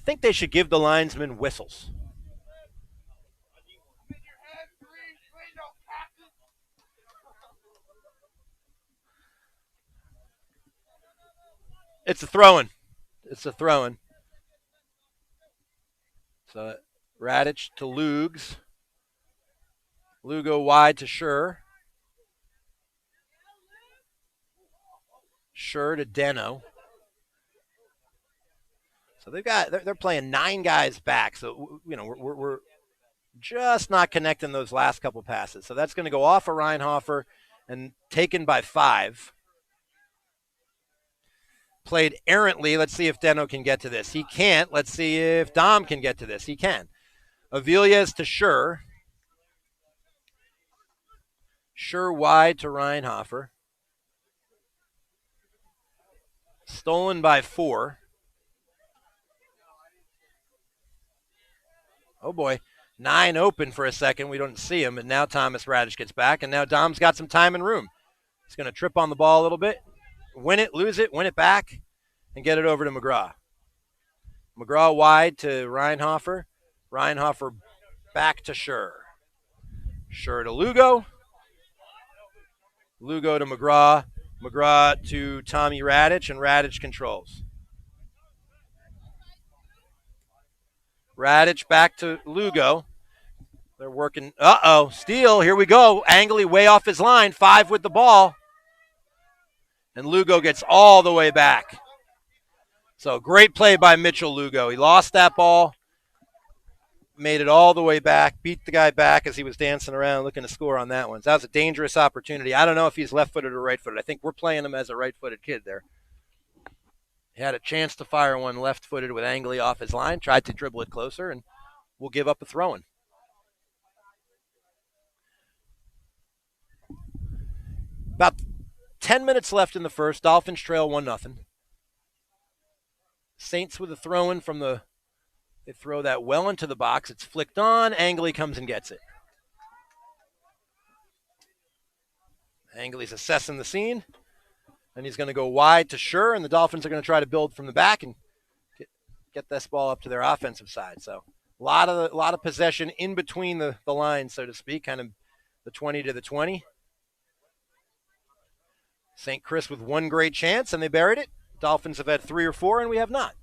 I think they should give the linesmen whistles. It's a throw-in. It's a throw-in. So Radich to Lugs. Lugo wide to Schur. Schur to Deno. So they're playing 9 guys back. So we're just not connecting those last couple passes. So that's going to go off of Reinhofer and taken by 5. Played errantly. Let's see if Deno can get to this. He can't. Let's see if Dom can get to this. He can. Aviles to Schur. Schur wide to Reinhofer. Stolen by 4. Oh boy. 9 open for a second. We don't see him, and now Thomas Radich gets back, and now Dom's got some time and room. He's going to trip on the ball a little bit, win it, lose it, win it back, and get it over to McGraw. McGraw wide to Reinhofer. Reinhofer back to Schur. Schur to Lugo. Lugo to McGraw. McGraw to Tommy Radich, and Radich controls. Radich back to Lugo. They're working. Uh-oh. Steal. Here we go. Angley way off his line. 5 with the ball. And Lugo gets all the way back. So great play by Mitchell Lugo. He lost that ball. Made it all the way back. Beat the guy back as he was dancing around looking to score on that one. So that was a dangerous opportunity. I don't know if he's left-footed or right-footed. I think we're playing him as a right-footed kid there. He had a chance to fire one left-footed with Angley off his line. Tried to dribble it closer, and we'll give up a throw-in. About 10 minutes left in the first. Dolphins trail 1-0. Saints with a throw-in from the – they throw that well into the box. It's flicked on. Angley comes and gets it. Angley's assessing the scene. And he's going to go wide to Schur, and the Dolphins are going to try to build from the back and get this ball up to their offensive side. So a lot of possession in between the lines, so to speak, kind of the 20 to the 20. St. Chris with one great chance, and they buried it. Dolphins have had 3 or 4, and we have not.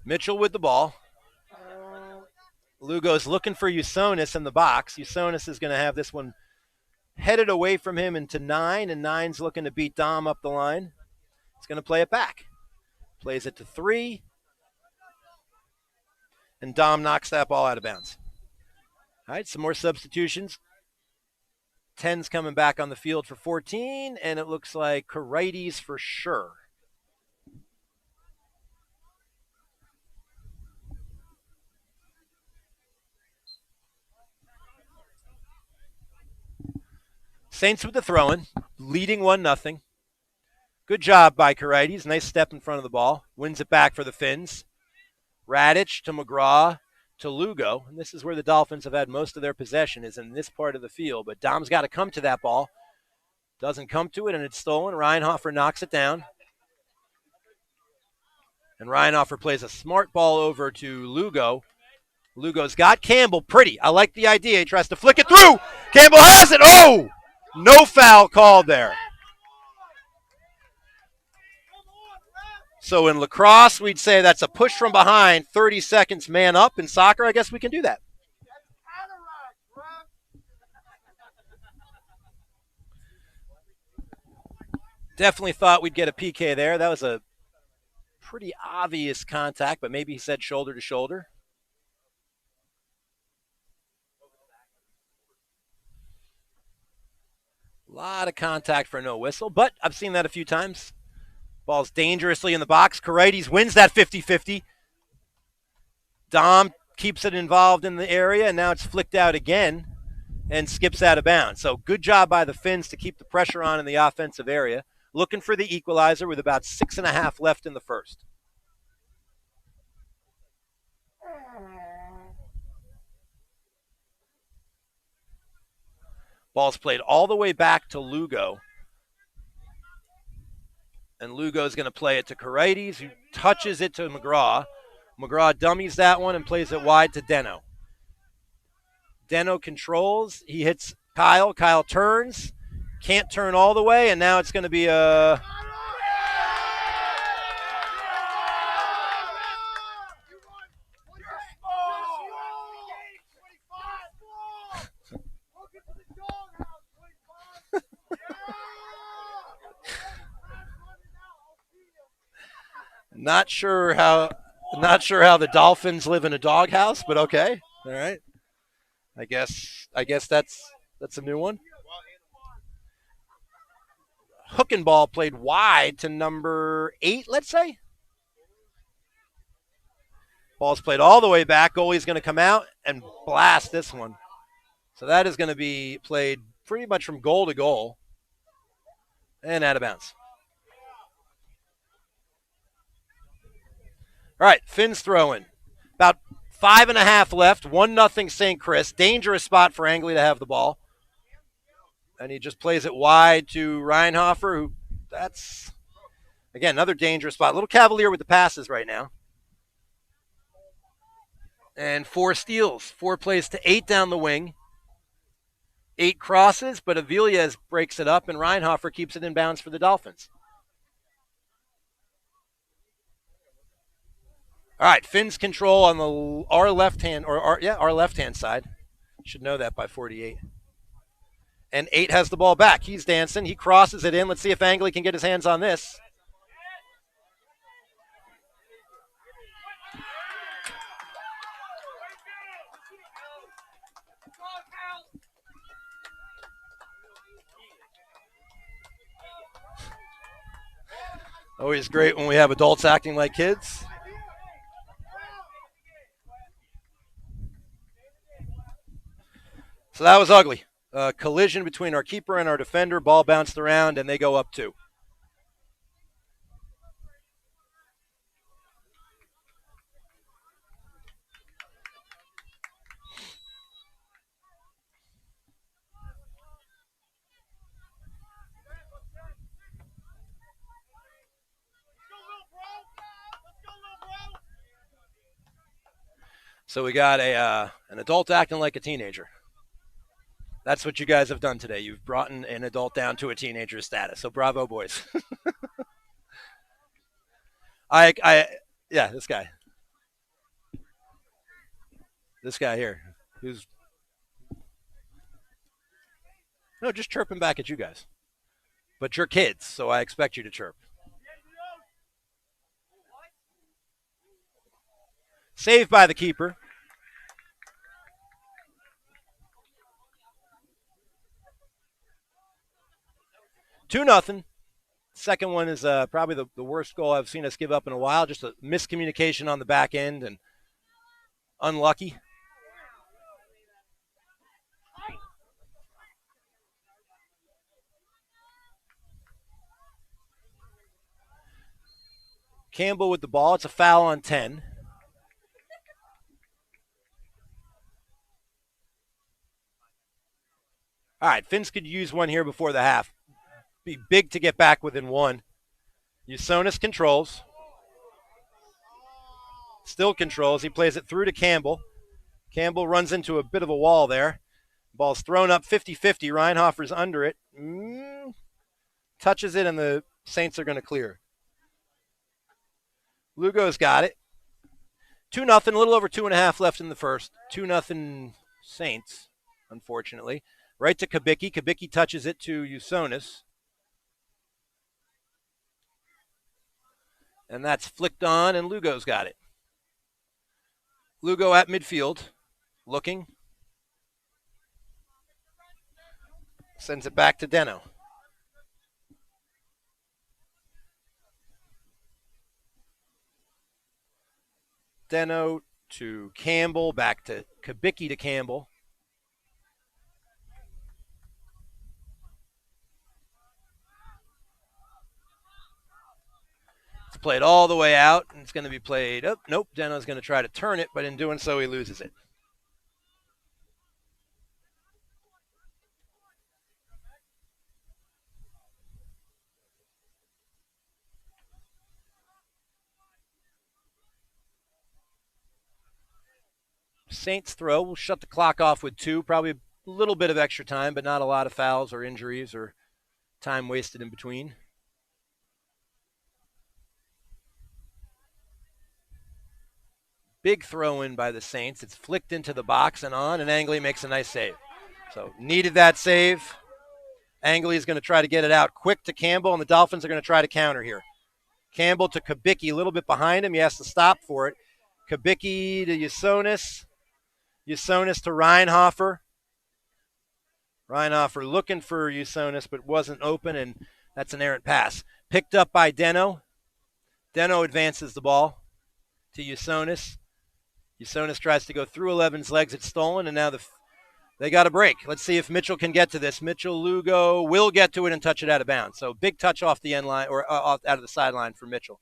Mitchell with the ball. Lugo's looking for Usonis in the box. Usonis is going to have this one headed away from him into 9, and 9's looking to beat Dom up the line. He's going to play it back. Plays it to 3, and Dom knocks that ball out of bounds. All right, some more substitutions. 10's coming back on the field for 14, and it looks like Karites for sure. Saints with the throw-in, leading 1-0. Good job by Karites. Nice step in front of the ball. Wins it back for the Finns. Radich to McGraw to Lugo. And this is where the Dolphins have had most of their possession, is in this part of the field. But Dom's got to come to that ball. Doesn't come to it, and it's stolen. Reinhofer knocks it down. And Reinhofer plays a smart ball over to Lugo. Lugo's got Campbell. Pretty. I like the idea. He tries to flick it through. Campbell has it. Oh! No foul called there. So in lacrosse, we'd say that's a push from behind, 30 seconds man up. In soccer, I guess we can do that. Definitely thought we'd get a PK there. That was a pretty obvious contact, but maybe he said shoulder to shoulder. A lot of contact for no whistle, but I've seen that a few times. Ball's dangerously in the box. Karites wins that 50-50. Dom keeps it involved in the area, and now it's flicked out again and skips out of bounds. So good job by the Finns to keep the pressure on in the offensive area. Looking for the equalizer with about 6.5 left in the first. Ball's played all the way back to Lugo. And Lugo's going to play it to Karites, who touches it to McGraw. McGraw dummies that one and plays it wide to Deno. Deno controls. He hits Kyle. Kyle turns. Can't turn all the way, and now it's going to be a... Not sure how the Dolphins live in a doghouse, but okay. All right. I guess that's a new one. Hook and ball played wide to number 8, let's say. Ball's played all the way back. Goalie's going to come out and blast this one. So that is going to be played pretty much from goal to goal and out of bounds. All right, Finn's throwing. About 5.5 left. 1-0 St. Chris. Dangerous spot for Angley to have the ball. And he just plays it wide to Reinhofer, who that's, again, another dangerous spot. A little cavalier with the passes right now. And 4 steals. 4 plays to 8 down the wing. 8 crosses, but Avilias breaks it up, and Reinhofer keeps it in bounds for the Dolphins. All right, Finn's control on our left hand side. Should know that by 48. And 8 has the ball back. He's dancing. He crosses it in. Let's see if Angley can get his hands on this. Always great when we have adults acting like kids. So that was ugly. Collision between our keeper and our defender. Ball bounced around, and they go up 2. So we got an adult acting like a teenager. That's what you guys have done today. You've brought an adult down to a teenager status. So bravo, boys. This guy. This guy here. Who's just chirping back at you guys. But you're kids, so I expect you to chirp. Saved by the keeper. Two nothing. Second one is probably the worst goal I've seen us give up in a while. Just a miscommunication on the back end and unlucky. Campbell with the ball. It's a foul on 10. All right, Finns could use one here before the half. Be big to get back within 1. Usonis controls. Still controls. He plays it through to Campbell. Campbell runs into a bit of a wall there. Ball's thrown up 50-50. Reinhofer's under it. Touches it, and the Saints are going to clear. Lugo's got it. 2-0, a little over 2.5 left in the first. 2-0 Saints, unfortunately. Right to Kabicki. Kabicki touches it to Usonis. And that's flicked on, and Lugo's got it. Lugo at midfield, looking. Sends it back to Deno. Deno to Campbell, back to Kabicki to Campbell. It's played all the way out, and it's going to be played. Oh, nope, Deno's going to try to turn it, but in doing so, he loses it. Saints throw. We'll shut the clock off with 2. Probably a little bit of extra time, but not a lot of fouls or injuries or time wasted in between. Big throw in by the Saints. It's flicked into the box and on, and Angley makes a nice save. So needed that save. Angley is going to try to get it out quick to Campbell, and the Dolphins are going to try to counter here. Campbell to Kubicki, a little bit behind him. He has to stop for it. Kubicki to Usonis. Usonis to Reinhofer. Reinhofer looking for Usonis, but wasn't open, and that's an errant pass. Picked up by Deno. Deno advances the ball to Usonis. Usonis tries to go through 11's legs. It's stolen, and now they got a break. Let's see if Mitchell can get to this. Mitchell Lugo will get to it and touch it out of bounds. So big touch off the end line or out of the sideline for Mitchell.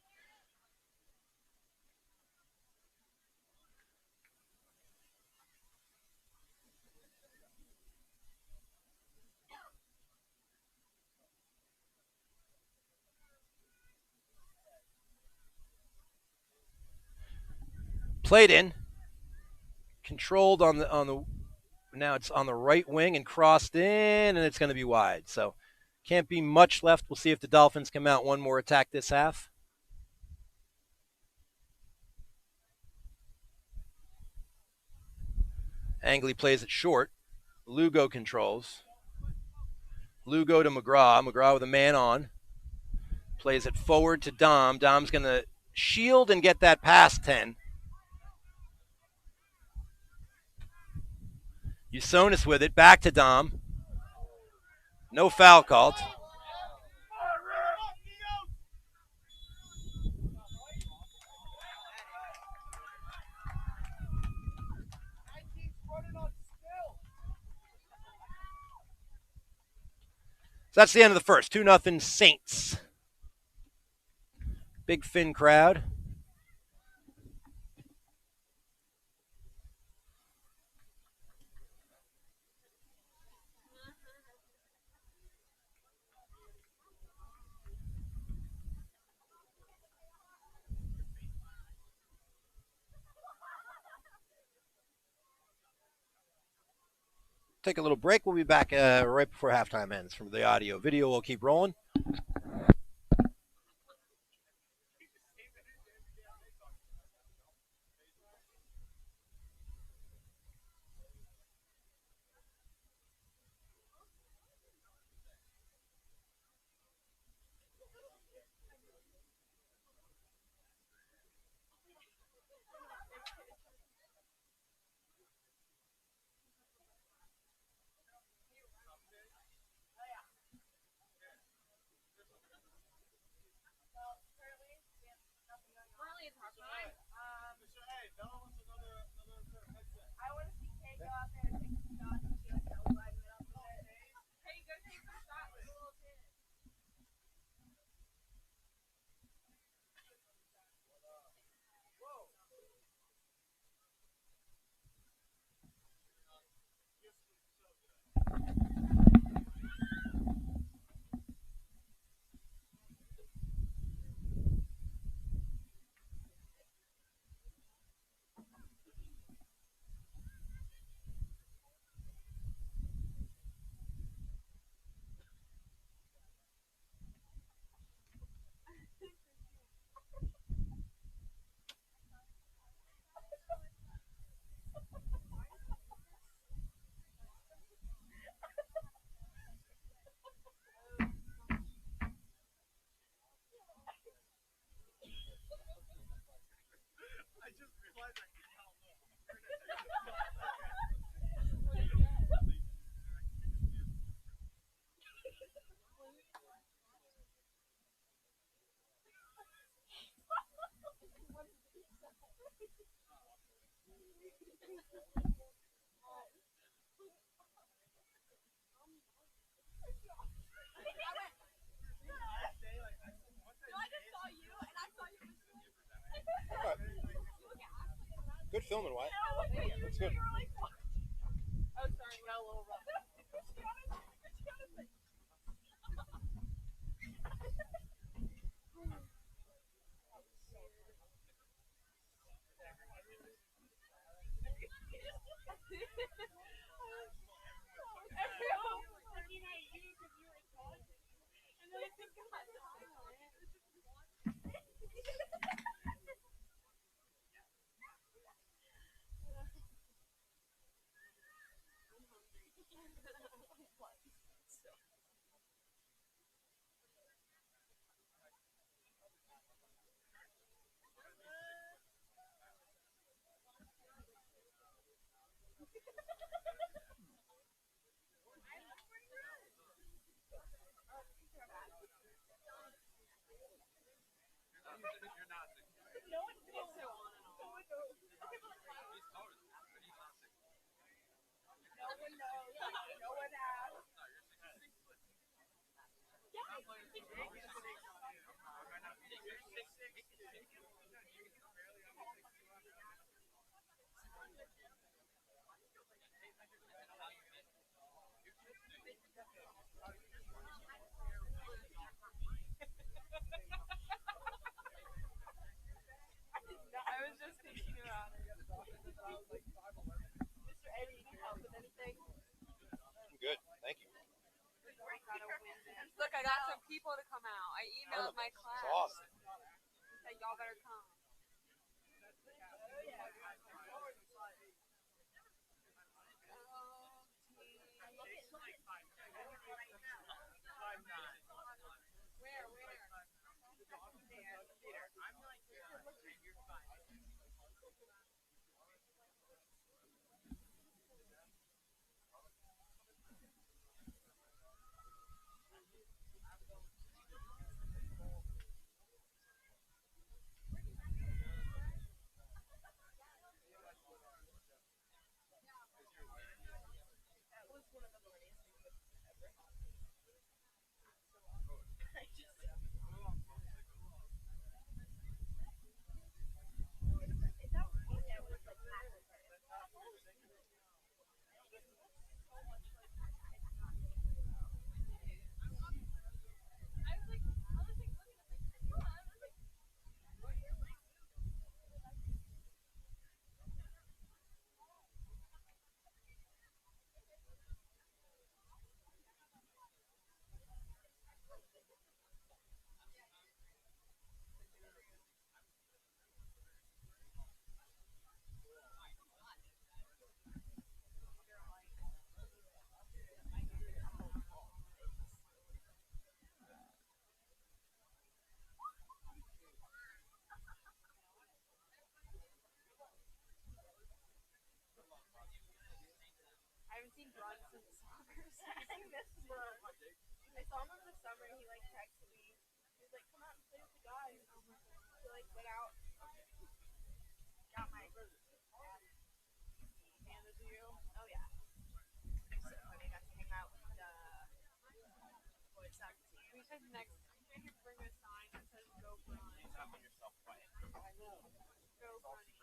Played in, controlled on the. Now it's on the right wing and crossed in, and it's going to be wide. So can't be much left. We'll see if the Dolphins come out one more attack this half. Angley plays it short. Lugo controls. Lugo to McGraw. McGraw with a man on. Plays it forward to Dom. Dom's going to shield and get that past 10. Usonis with it. Back to Dom. No foul called. So that's the end of the first. 2-0 Saints. Big Finn crowd. Take a little break. We'll be back right before halftime ends from the audio. Video will keep rolling. Good filming, Wyatt. Looks good. I was just thinking about it. Mr. Eddie, you need help with anything? I'm good. Thank you. Look, I got some people to come out. I emailed my class. It's awesome. Said y'all better come. I haven't seen Brun since summer. I miss Brun. I saw him in the summer. He like texted me. He was like, "Come out and play with the guys." He like went out. Got my handed to you. Oh yeah. It's so funny. I got to hang out with the boys soccer team. We should next. We should bring a sign that says "Go Brun." I know. Go Brunny.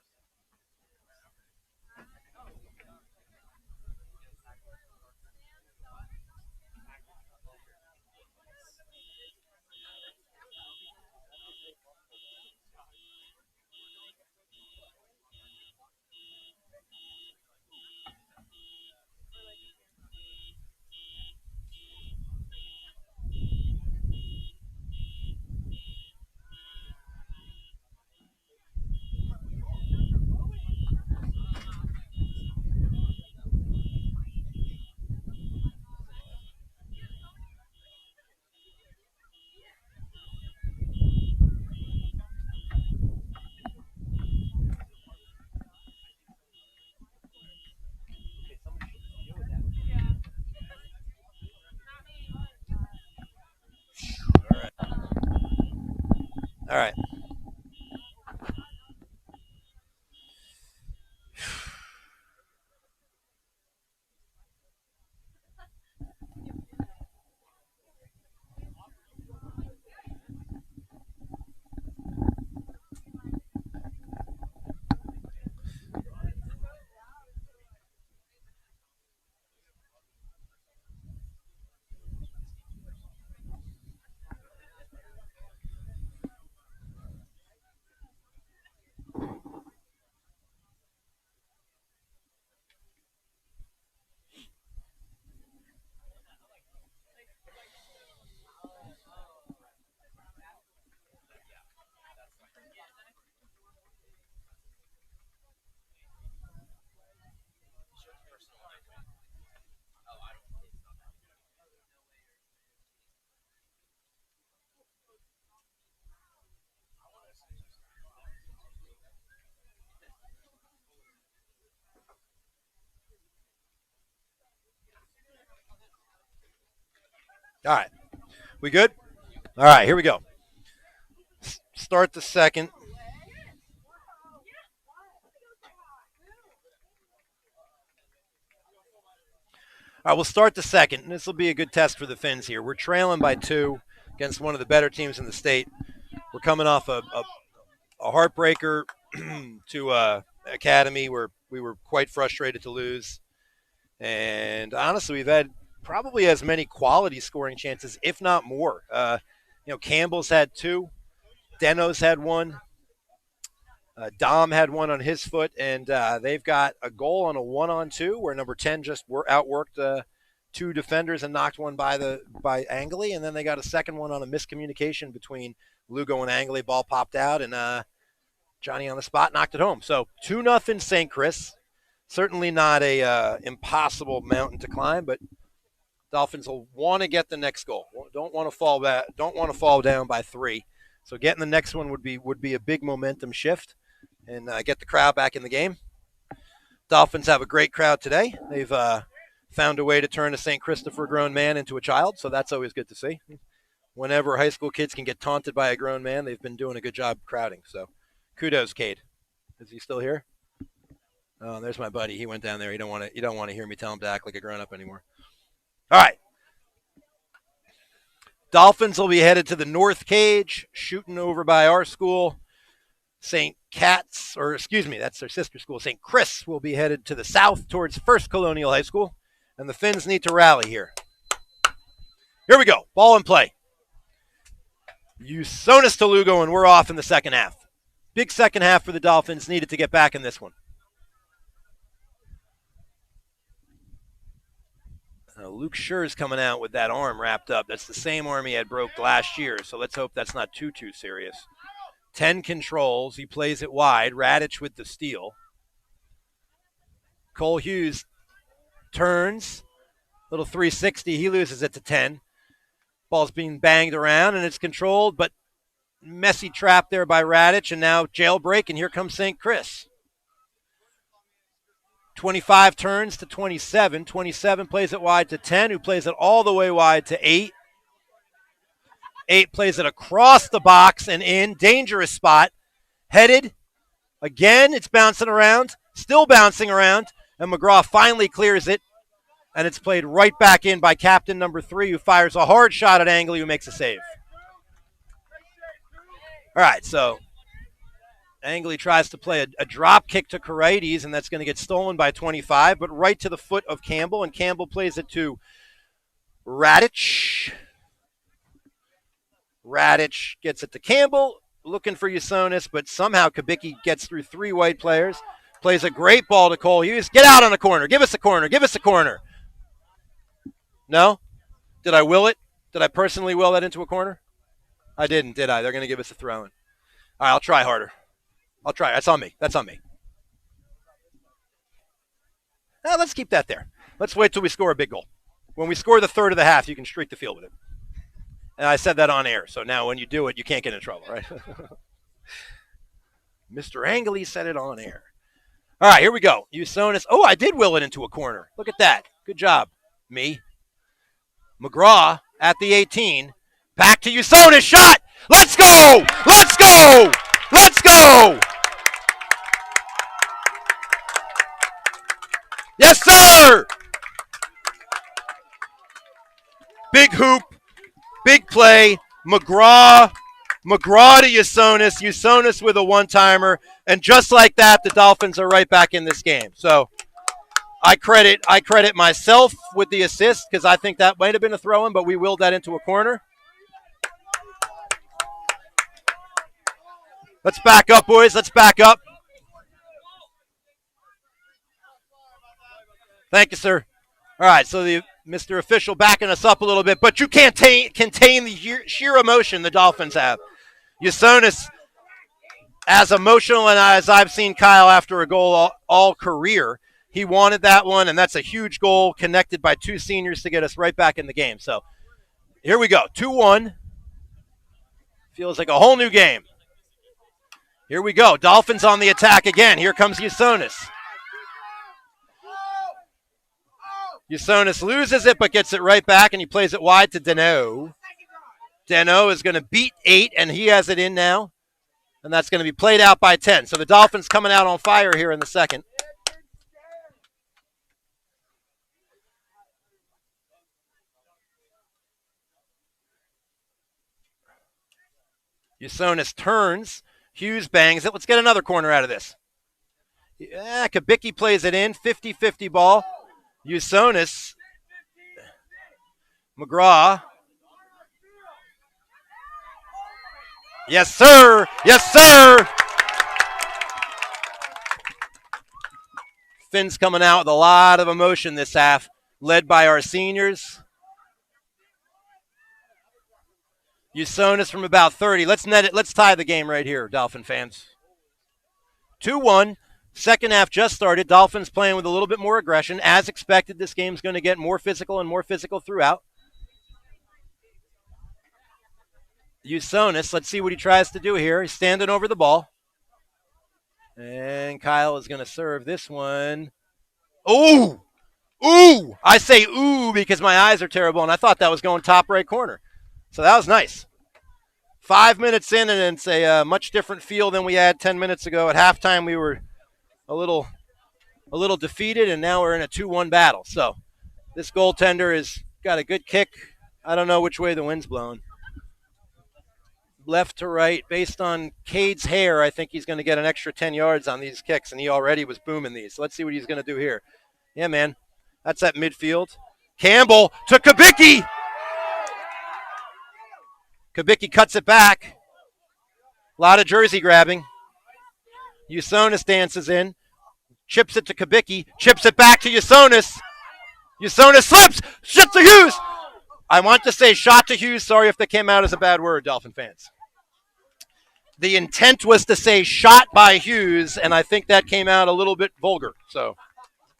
All right. All right. We good? All right, here we go. Start the second. All right, we'll start the second. This will be a good test for the Finns here. We're trailing by 2 against one of the better teams in the state. We're coming off a heartbreaker to Academy where we were quite frustrated to lose. And honestly, we've had probably as many quality scoring chances, if not more. Campbell's had 2. Deno's had 1. Dom had 1 on his foot, and they've got a goal on a 1-on-2 where number 10 just outworked 2 defenders and knocked one by Angley, and then they got a second one on a miscommunication between Lugo and Angley. Ball popped out, and Johnny on the spot knocked it home. So 2-0 St. Chris. Certainly not a impossible mountain to climb, but Dolphins will want to get the next goal. Don't want to fall back. Don't want to fall down by 3. So getting the next one would be a big momentum shift and get the crowd back in the game. Dolphins have a great crowd today. They've found a way to turn a St. Christopher grown man into a child, so that's always good to see. Whenever high school kids can get taunted by a grown man, they've been doing a good job crowding. So kudos, Cade. Is he still here? Oh, there's my buddy. He went down there. You don't want to hear me tell him to act like a grown up anymore. All right. Dolphins will be headed to the north cage, shooting over by our school. St. That's their sister school. St. Chris will be headed to the south towards First Colonial High School, and the Finns need to rally here. Here we go. Ball in play. Usonis to Lugo, and we're off in the second half. Big second half for the Dolphins. Needed to get back in this one. Luke Scher's coming out with that arm wrapped up. That's the same arm he had broke last year, so let's hope that's not too serious. 10 controls. He plays it wide. Radich with the steal. Cole Hughes turns. Little 360. He loses it to 10. Ball's being banged around, and it's controlled, but messy trap there by Radich, and now jailbreak, and here comes St. Chris. 25 turns to 27. 27 plays it wide to 10, who plays it all the way wide to 8. 8 plays it across the box and in. Dangerous spot. Headed. Again, it's bouncing around. Still bouncing around. And McGraw finally clears it. And it's played right back in by captain number 3, who fires a hard shot at Angley, who makes a save. All right, so Angley tries to play a drop kick to Karaides, and that's going to get stolen by 25, but right to the foot of Campbell, and Campbell plays it to Radich. Radich gets it to Campbell, looking for Usonis, but somehow Kubicki gets through 3 white players, plays a great ball to Cole Hughes. Get out on the corner. Give us a corner. Give us a corner. No? Did I will it? Did I personally will that into a corner? I didn't, did I? They're going to give us a throw-in. All right, I'll try harder. I'll try. That's on me. That's on me. Let's keep that there. Let's wait till we score a big goal. When we score the third of the half, you can streak the field with it. And I said that on air, so now when you do it, you can't get in trouble, right? Mr. Angley said it on air. All right, here we go. Usonis. Oh, I did will it into a corner. Look at that. Good job, me. McGraw at the 18. Back to Usonis. Shot. Let's go. Let's go. Let's go. Yes, sir. Big hoop. Big play. McGraw to Usonis. Usonis with a one-timer. And just like that, the Dolphins are right back in this game. So I credit myself with the assist because I think that might have been a throw-in, but we willed that into a corner. Let's back up, boys. Let's back up. Thank you, sir. All right, so the Mr. Official backing us up a little bit, but you can't contain the sheer emotion the Dolphins have. Usonis, as emotional and as I've seen Kyle after a goal all career, he wanted that one, and that's a huge goal connected by 2 seniors to get us right back in the game. So here we go, 2-1. Feels like a whole new game. Here we go. Dolphins on the attack again. Here comes Usonis. Usonis loses it, but gets it right back, and he plays it wide to Deno. Deno is going to beat 8, and he has it in now. And that's going to be played out by 10. So the Dolphins coming out on fire here in the second. Usonis turns. Hughes bangs it. Let's get another corner out of this. Yeah, Kubicki plays it in. 50-50 ball. Usonis. McGraw. Yes, sir. Yes, sir. Finn's coming out with a lot of emotion this half, led by our seniors. Usonis from about 30. Let's net it. Let's tie the game right here, Dolphin fans. 2-1. Second half just started. Dolphins playing with a little bit more aggression. As expected, this game's going to get more physical and more physical throughout. Usonis, let's see what he tries to do here. He's standing over the ball. And Kyle is going to serve this one. Ooh! Ooh! I say ooh because my eyes are terrible, and I thought that was going top right corner. So that was nice. 5 minutes in, and it's a much different feel than we had 10 minutes ago. At halftime, we were a little defeated, and now we're in a 2-1 battle. So this goaltender has got a good kick. I don't know which way the wind's blowing. Left to right. Based on Cade's hair, I think he's going to get an extra 10 yards on these kicks, and he already was booming these. So let's see what he's going to do here. Yeah, man. That's at midfield. Campbell to Kubicki. Kubicki cuts it back. A lot of jersey grabbing. Usonis dances in. Chips it to Kubicki. Chips it back to Usonis. Usonis slips. Shot to Hughes. I want to say shot to Hughes. Sorry if that came out as a bad word, Dolphin fans. The intent was to say shot by Hughes, and I think that came out a little bit vulgar. So,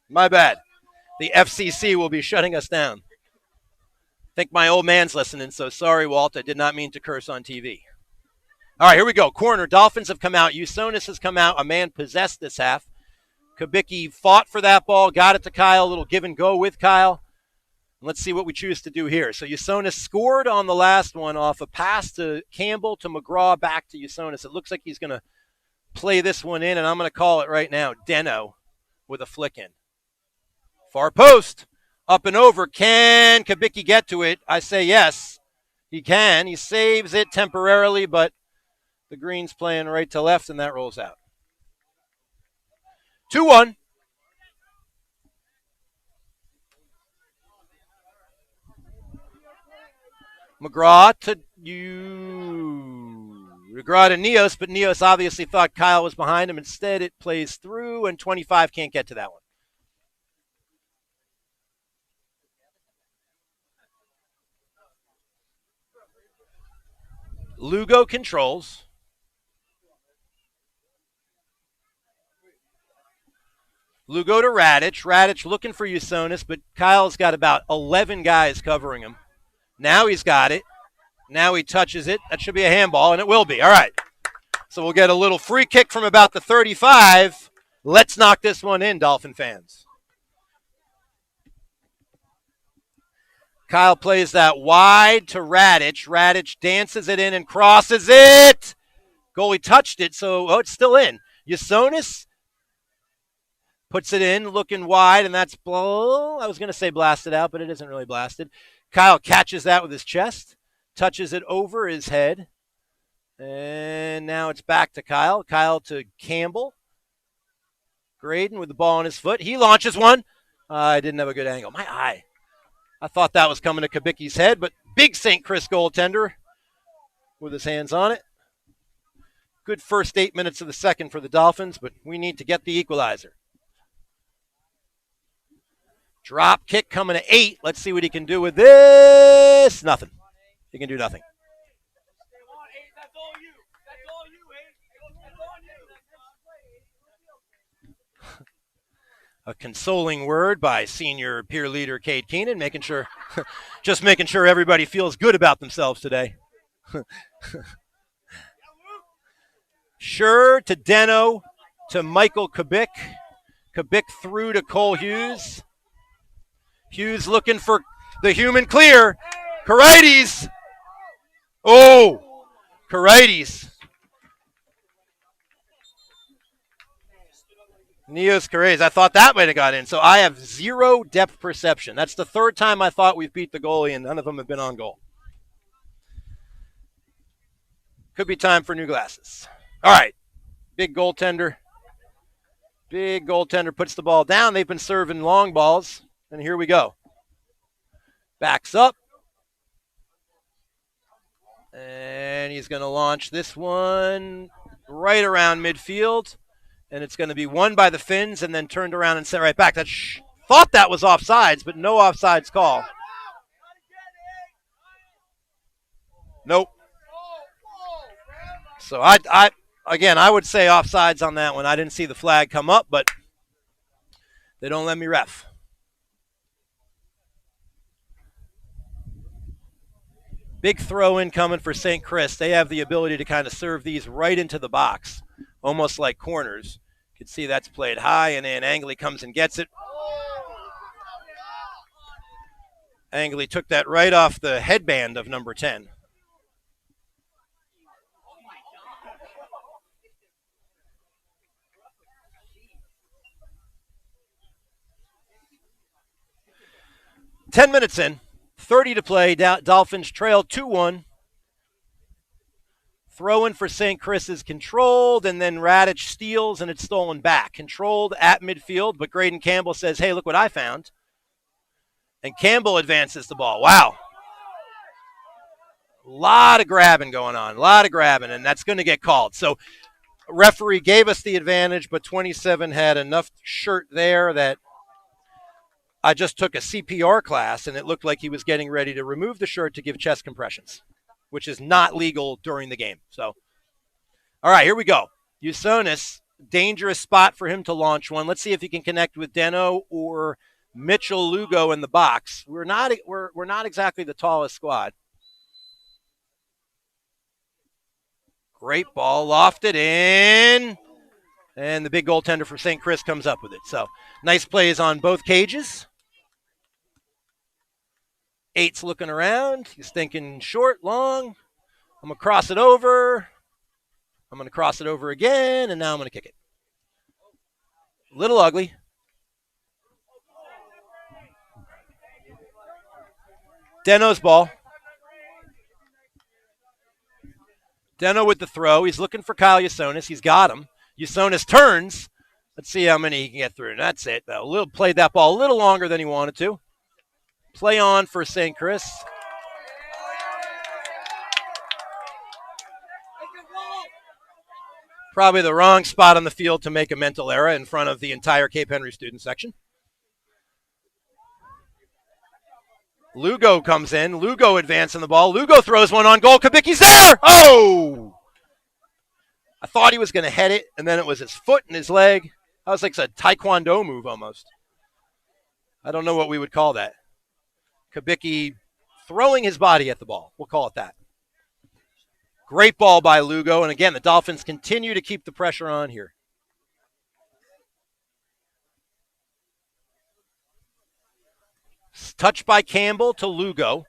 my bad. The FCC will be shutting us down. I think my old man's listening, so sorry, Walt. I did not mean to curse on TV. All right, here we go. Corner. Dolphins have come out. Usonis has come out. A man possessed this half. Kubicki fought for that ball, got it to Kyle. A little give and go with Kyle. Let's see what we choose to do here. So Usonis scored on the last one off a pass to Campbell to McGraw back to Usonis. It looks like he's going to play this one in, and I'm going to call it right now. Deno with a flick in. Far post. Up and over. Can Kubicki get to it? I say yes. He can. He saves it temporarily, but the green's playing right to left, and that rolls out. 2-1. McGraw to Neos, but Neos obviously thought Kyle was behind him. Instead, it plays through, and 25 can't get to that one. Lugo controls. Lugo to Radich. Radich looking for Usonis, but Kyle's got about 11 guys covering him. Now he's got it. Now he touches it. That should be a handball, and it will be. All right. So we'll get a little free kick from about the 35. Let's knock this one in, Dolphin fans. Kyle plays that wide to Radich. Radich dances it in and crosses it. Goalie touched it, so it's still in. Usonis puts it in, looking wide, and that's I was going to say blasted out, but it isn't really blasted. Kyle catches that with his chest, touches it over his head, and now it's back to Kyle. Kyle to Campbell. Graydon with the ball on his foot. He launches one. I didn't have a good angle. My eye. I thought that was coming to Kubicki's head, but big St. Chris goaltender with his hands on it. Good first 8 minutes of the second for the Dolphins, but we need to get the equalizer. Drop kick coming to 8. Let's see what he can do with this. Nothing. He can do nothing. A consoling word by senior peer leader Cade Keenan, just making sure everybody feels good about themselves today. Sure to Deno to Michael Kubik. Kubik through to Cole Hughes. Hughes looking for the human clear. Karides. Oh, Karides. Neos Karides. I thought that might have got in. So I have zero depth perception. That's the third time I thought we've beat the goalie, and none of them have been on goal. Could be time for new glasses. All right. Big goaltender. Big goaltender puts the ball down. They've been serving long balls, and here we go. Backs up. And he's going to launch this one right around midfield. And it's going to be won by the Finns and then turned around and sent right back. Thought that was offsides, but no offsides call. Nope. So I would say offsides on that one. I didn't see the flag come up, but they don't let me ref. Big throw in coming for St. Chris. They have the ability to kind of serve these right into the box, almost like corners. You can see that's played high, and then Angley comes and gets it. Angley took that right off the headband of number 10. Ten minutes in, 30 to play. Dolphins trail 2-1. Throw in for St. Chris is controlled, and then Radich steals, and it's stolen back. Controlled at midfield, but Graydon Campbell says, hey, look what I found. And Campbell advances the ball. Wow. A lot of grabbing going on, and that's going to get called. So referee gave us the advantage, but 27 had enough shirt there that I just took a CPR class, and it looked like he was getting ready to remove the shirt to give chest compressions, which is not legal during the game. So, all right, here we go. Usonis, dangerous spot for him to launch one. Let's see if he can connect with Deno or Mitchell Lugo in the box. We're not exactly the tallest squad. Great ball, lofted in, and the big goaltender for St. Chris comes up with it. So, nice plays on both cages. Eight's looking around. He's thinking short, long. I'm going to cross it over. I'm going to cross it over again, and now I'm going to kick it. Little ugly. Deno's ball. Deno with the throw. He's looking for Kyle Usonis. He's got him. Usonis turns. Let's see how many he can get through. That's it. Played that ball a little longer than he wanted to. Play on for St. Chris. Probably the wrong spot on the field to make a mental error in front of the entire Cape Henry student section. Lugo comes in. Lugo advancing the ball. Lugo throws one on goal. Kabicki's there. Oh! I thought he was going to head it, and then it was his foot and his leg. That was like a taekwondo move almost. I don't know what we would call that. Kabicki throwing his body at the ball. We'll call it that. Great ball by Lugo. And again, the Dolphins continue to keep the pressure on here. Touch by Campbell to Lugo.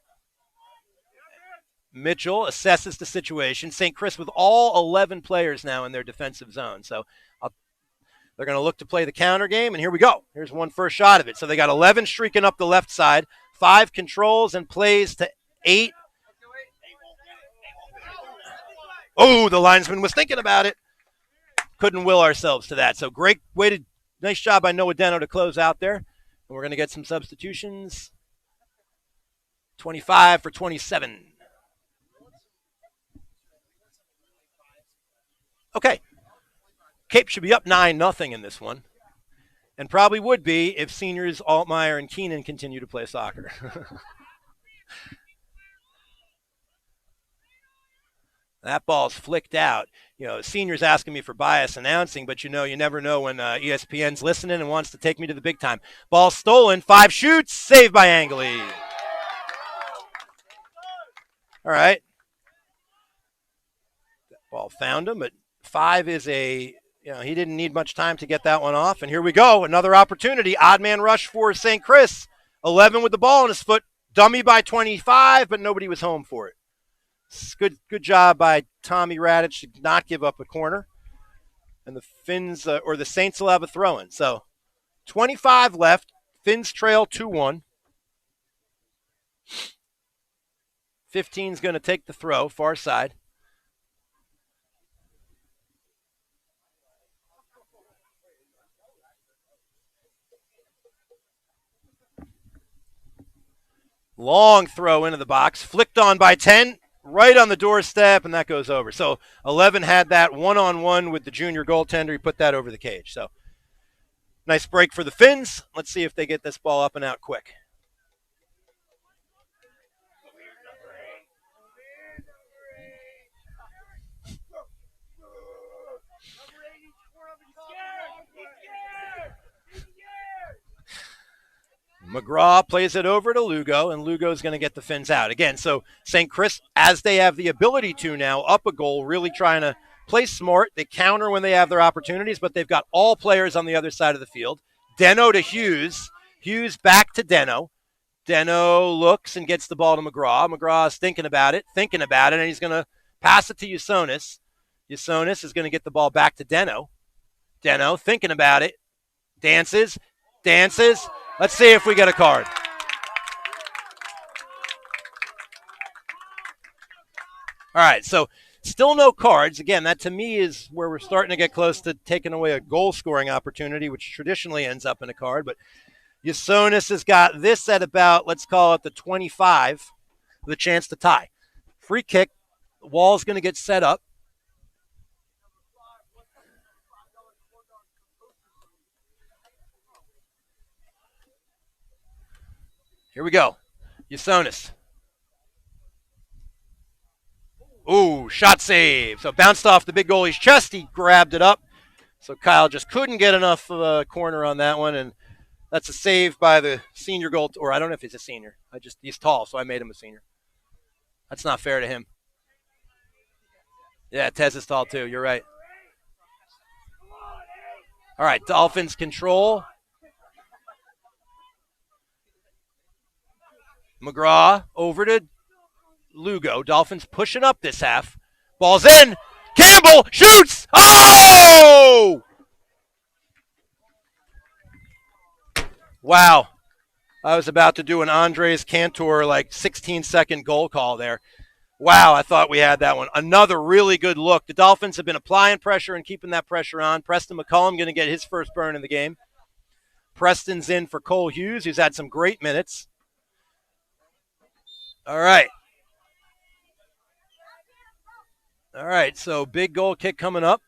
Mitchell assesses the situation. St. Chris with all 11 players now in their defensive zone. So they're going to look to play the counter game. And here we go. Here's one first shot of it. So they got 11 streaking up the left side. 5 controls and plays to 8. Oh, the linesman was thinking about it. Couldn't will ourselves to that. So nice job by Noah Deno to close out there. And we're going to get some substitutions. 25 for 27. Okay. Cape should be up 9-0 in this one. And probably would be if seniors Altmaier and Keenan continue to play soccer. That ball's flicked out. Seniors asking me for bias announcing, but you never know when ESPN's listening and wants to take me to the big time. Ball stolen, 5 shoots, saved by Angley. All right. That ball found him, but 5 is he didn't need much time to get that one off. And here we go, another opportunity. Odd man rush for St. Chris. 11 with the ball in his foot. Dummy by 25, but nobody was home for it. Good job by Tommy Radich to not give up a corner. And the Finns, or the Saints will have a throw-in. So 25 left. Finns trail 2-1. 15's going to take the throw, far side. Long throw into the box, flicked on by 10, right on the doorstep, and that goes over. So 11 had that one-on-one with the junior goaltender. He put that over the cage. So nice break for the Finns. Let's see if they get this ball up and out quick. McGraw plays it over to Lugo, and Lugo's going to get the Finns out. Again, so St. Chris, as they have the ability to now, up a goal, really trying to play smart. They counter when they have their opportunities, but they've got all players on the other side of the field. Deno to Hughes. Hughes back to Deno. Deno looks and gets the ball to McGraw. McGraw is thinking about it, and he's going to pass it to Usonis. Usonis is going to get the ball back to Deno. Deno thinking about it. Dances. Let's see if we get a card. All right, so still no cards. Again, that to me is where we're starting to get close to taking away a goal-scoring opportunity, which traditionally ends up in a card. But Usonis has got this at about, let's call it the 25, with a chance to tie. Free kick. The wall's going to get set up. Here we go. Usonis. Ooh, shot save. So bounced off the big goalie's chest. He grabbed it up. So Kyle just couldn't get enough of a corner on that one. And that's a save by the senior goal. Or I don't know if he's a senior. He's tall, so I made him a senior. That's not fair to him. Yeah, Tez is tall too. You're right. All right, Dolphins control. McGraw over to Lugo. Dolphins pushing up this half. Ball's in. Campbell shoots. Oh! Wow. I was about to do an Andres Cantor 16-second goal call there. Wow, I thought we had that one. Another really good look. The Dolphins have been applying pressure and keeping that pressure on. Preston McCullum going to get his first burn in the game. Preston's in for Cole Hughes, who's had some great minutes. All right, so big goal kick coming up.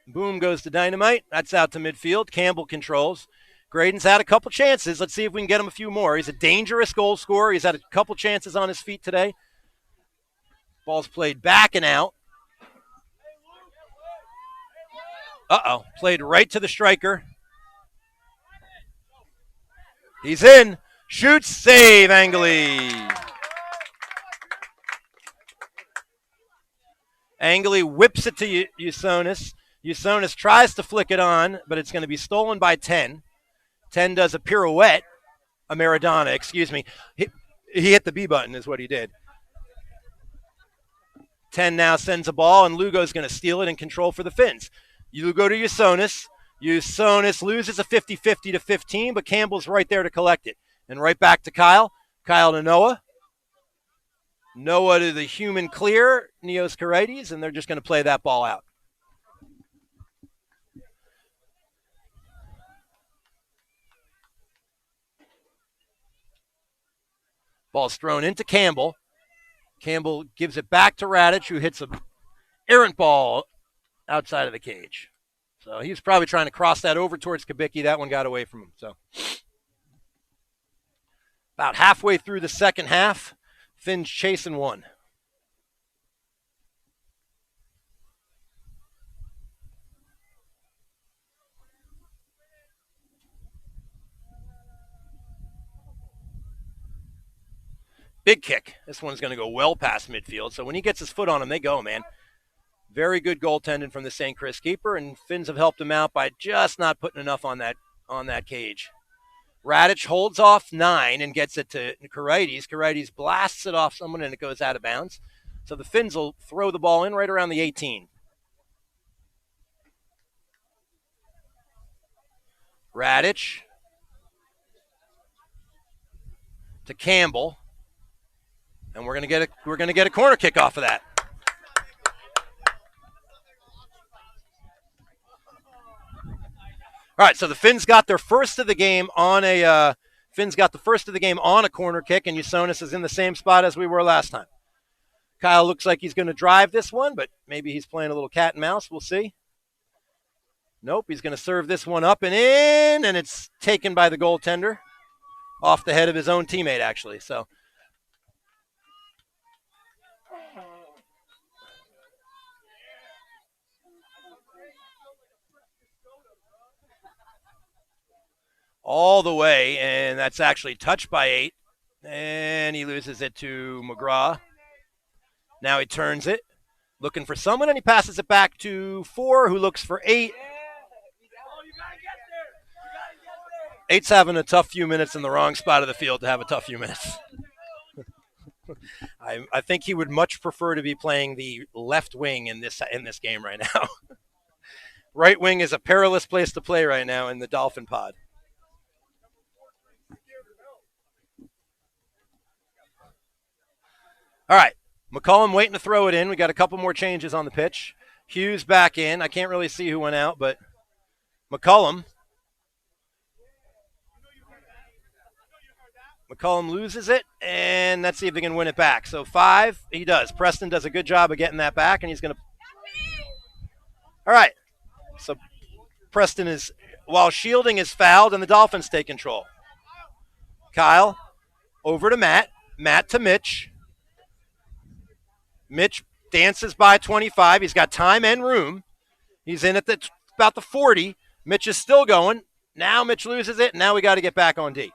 Boom goes to Dynamite. That's out to midfield. Campbell controls. Graydon's had a couple chances. Let's see if we can get him a few more. He's a dangerous goal scorer. He's had a couple chances on his feet today. Ball's played back and out. Played right to the striker. He's in. Shoots. Save, Angley. Angley whips it to Usonis. Usonis tries to flick it on, but it's going to be stolen by 10. 10 does a pirouette. A Maradona, excuse me. He hit the B button is what he did. 10 now sends a ball, and Lugo's going to steal it and control for the Finns. Lugo to Usonis. Usonis loses a 50-50 to 15, but Campbell's right there to collect it. And right back to Kyle. Kyle to Noah. Noah to the human clear, Neos Karites, and they're just going to play that ball out. Ball's thrown into Campbell. Campbell gives it back to Radich, who hits an errant ball outside of the cage. So he was probably trying to cross that over towards Kubicki. That one got away from him. So about halfway through the second half, Finns chasing one. Big kick. This one's going to go well past midfield. So when he gets his foot on him, they go, man. Very good goaltending from the St. Chris keeper, and Finns have helped him out by just not putting enough on that cage. Radic holds off 9 and gets it to Karides. Karides blasts it off someone and it goes out of bounds. So the Finns will throw the ball in right around the 18. Radic to Campbell, and we're gonna get a corner kick off of that. All right, so the Finns got their first of the game on a corner kick, and Usonis is in the same spot as we were last time. Kyle looks like he's going to drive this one, but maybe he's playing a little cat and mouse. We'll see. Nope, he's going to serve this one up and in, and it's taken by the goaltender off the head of his own teammate, actually. So all the way, and that's actually touched by 8, and he loses it to McGraw. Now he turns it, looking for someone, and he passes it back to 4, who looks for 8. 8's having a tough few minutes in the wrong spot of the field to have a tough few minutes. I think he would much prefer to be playing the left wing in this game right now. Right wing is a perilous place to play right now in the Dolphin pod. All right, McCollum waiting to throw it in. We got a couple more changes on the pitch. Hughes back in. I can't really see who went out, but McCollum loses it, and let's see if he can win it back. So 5, he does. Preston does a good job of getting that back, and he's going to. All right, so Preston is, while shielding is fouled, and the Dolphins take control. Kyle over to Matt. Matt to Mitch. Mitch dances by 25. He's got time and room. He's in at about the 40. Mitch is still going. Now Mitch loses it, and now we got to get back on D.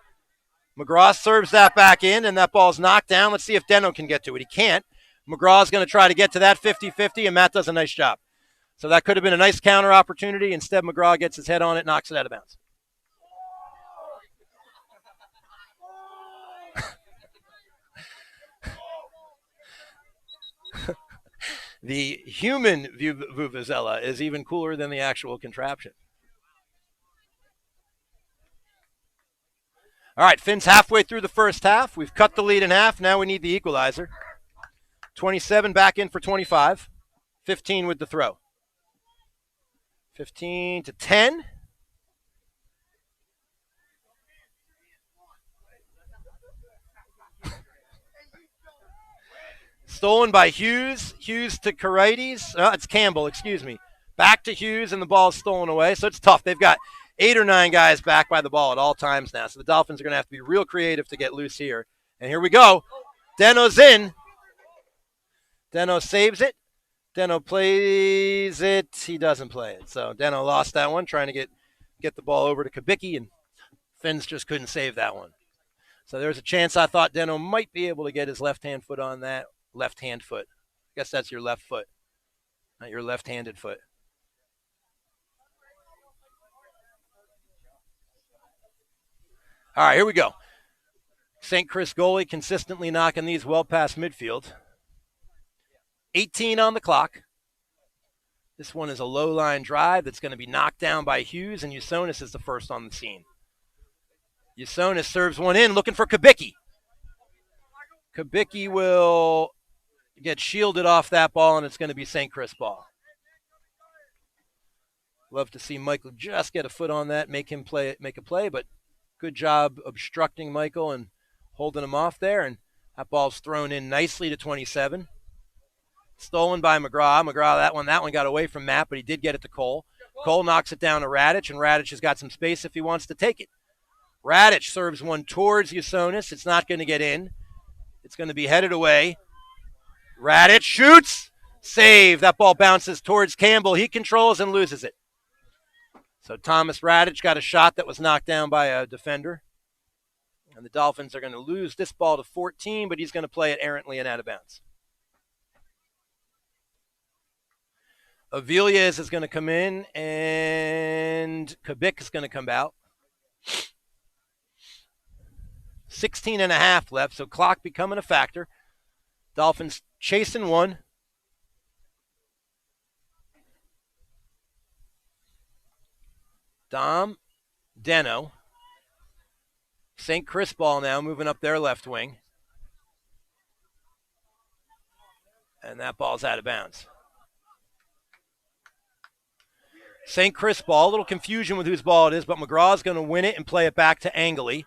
McGraw serves that back in, and that ball's knocked down. Let's see if Deno can get to it. He can't. McGraw's going to try to get to that 50-50, and Matt does a nice job. So that could have been a nice counter opportunity. Instead, McGraw gets his head on it, knocks it out of bounds. The human Vuvuzela is even cooler than the actual contraption. All right, Finn's halfway through the first half. We've cut the lead in half. Now we need the equalizer. 27 back in for 25. 15 with the throw. 15-10. Stolen by Hughes. Hughes to Karides. It's Campbell, excuse me. Back to Hughes, and the ball is stolen away. So it's tough. They've got 8 or 9 guys back by the ball at all times now. So the Dolphins are going to have to be real creative to get loose here. And here we go. Deno's in. Deno saves it. Deno plays it. He doesn't play it. So Deno lost that one, trying to get the ball over to Kubicki, and Finns just couldn't save that one. So there's a chance I thought Deno might be able to get his left-hand foot on that. Left-hand foot. I guess that's your left foot, not your left-handed foot. All right, here we go. St. Chris goalie consistently knocking these well past midfield. 18 on the clock. This one is a low-line drive that's going to be knocked down by Hughes, and Usonis is the first on the scene. Usonis serves one in, looking for Kubicki. Kubicki will get shielded off that ball, and it's going to be St. Chris ball. Love to see Michael just get a foot on that, make a play, but good job obstructing Michael and holding him off there, and that ball's thrown in nicely to 27. Stolen by McGraw. That one got away from Matt, but he did get it to Cole. Cole knocks it down to Radic, and Radic has got some space if he wants to take it. Radic serves one towards Usonis. It's not going to get in. It's going to be headed away. Radic shoots. Save. That ball bounces towards Campbell. He controls and loses it. So Thomas Radic got a shot that was knocked down by a defender. And the Dolphins are going to lose this ball to 14, but he's going to play it errantly and out of bounds. Avilias is going to come in, and Kubik is going to come out. 16 and a half left, so clock becoming a factor. Dolphins chasing one. Dom, Deno. St. Chris ball now moving up their left wing. And that ball's out of bounds. St. Chris ball, a little confusion with whose ball it is, but McGraw's going to win it and play it back to Angley.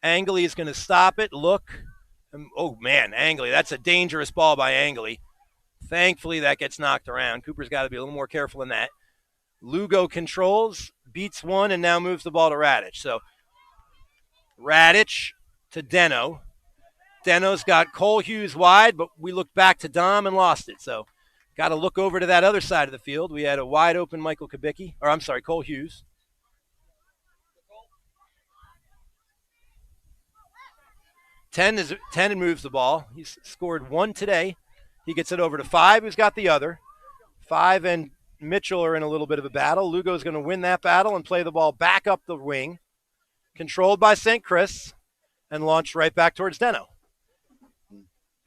Angley is going to stop it, look. Oh, man, Angley, that's a dangerous ball by Angley. Thankfully, that gets knocked around. Cooper's got to be a little more careful than that. Lugo controls, beats one, and now moves the ball to Radich. So Radich to Deno. Deno's got Cole Hughes wide, but we looked back to Dom and lost it. So got to look over to that other side of the field. We had a wide open Michael Kubicki, or I'm sorry, Cole Hughes. Ten moves the ball. He's scored one today. He gets it over to 5, who's got the other. 5 and Mitchell are in a little bit of a battle. Lugo's going to win that battle and play the ball back up the wing. Controlled by St. Chris and launched right back towards Deno.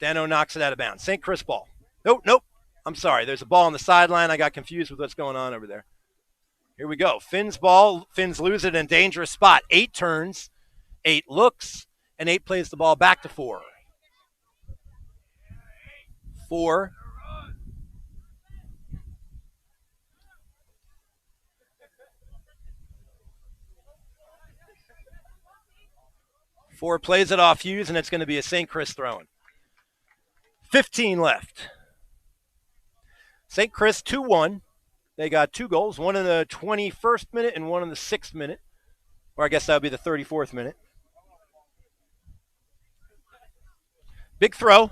Deno knocks it out of bounds. St. Chris ball. Nope. I'm sorry. There's a ball on the sideline. I got confused with what's going on over there. Here we go. Finn's ball. Finns lose it in a dangerous spot. 8 turns, 8 looks, and 8 plays the ball back to 4. 4. Four plays it off Hughes, and it's going to be a St. Chris throwing. 15 left. St. Chris 2-1. They got 2 goals, one in the 21st minute and one in the 6th minute. Or I guess that would be the 34th minute. Big throw.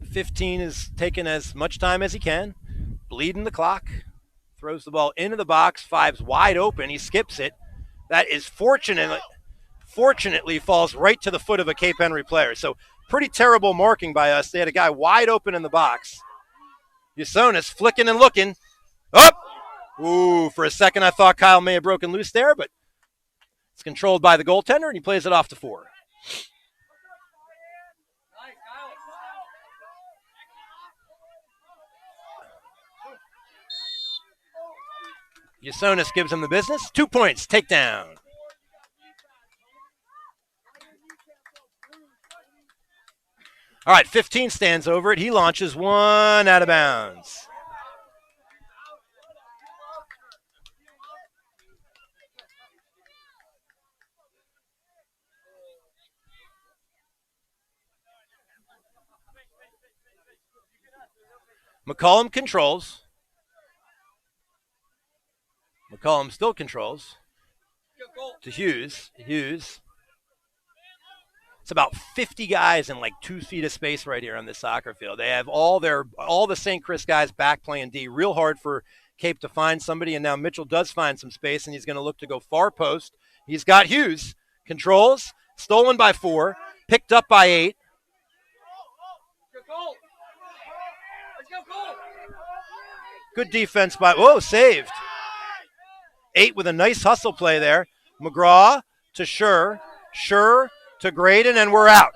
15 is taking as much time as he can. Bleeding the clock. Throws the ball into the box. 5's wide open. He skips it. That is fortunately falls right to the foot of a Cape Henry player. So pretty terrible marking by us. They had a guy wide open in the box. Usonis flicking and looking. Up! Ooh, for a second I thought Kyle may have broken loose there, but it's controlled by the goaltender, and he plays it off to 4. Usonis gives him the business. 2 points, takedown. All right, 15 stands over it. He launches one out of bounds. McCollum controls. McCollum still controls. To Hughes. Hughes. It's about 50 guys in like 2 feet of space right here on this soccer field. They have all the St. Chris guys back playing D. Real hard for Cape to find somebody, and now Mitchell does find some space, and he's going to look to go far post. He's got Hughes. Controls. Stolen by 4. Picked up by 8. Good defense by, saved. 8 with a nice hustle play there. McGraw to Schur. Schur to Graydon, and we're out.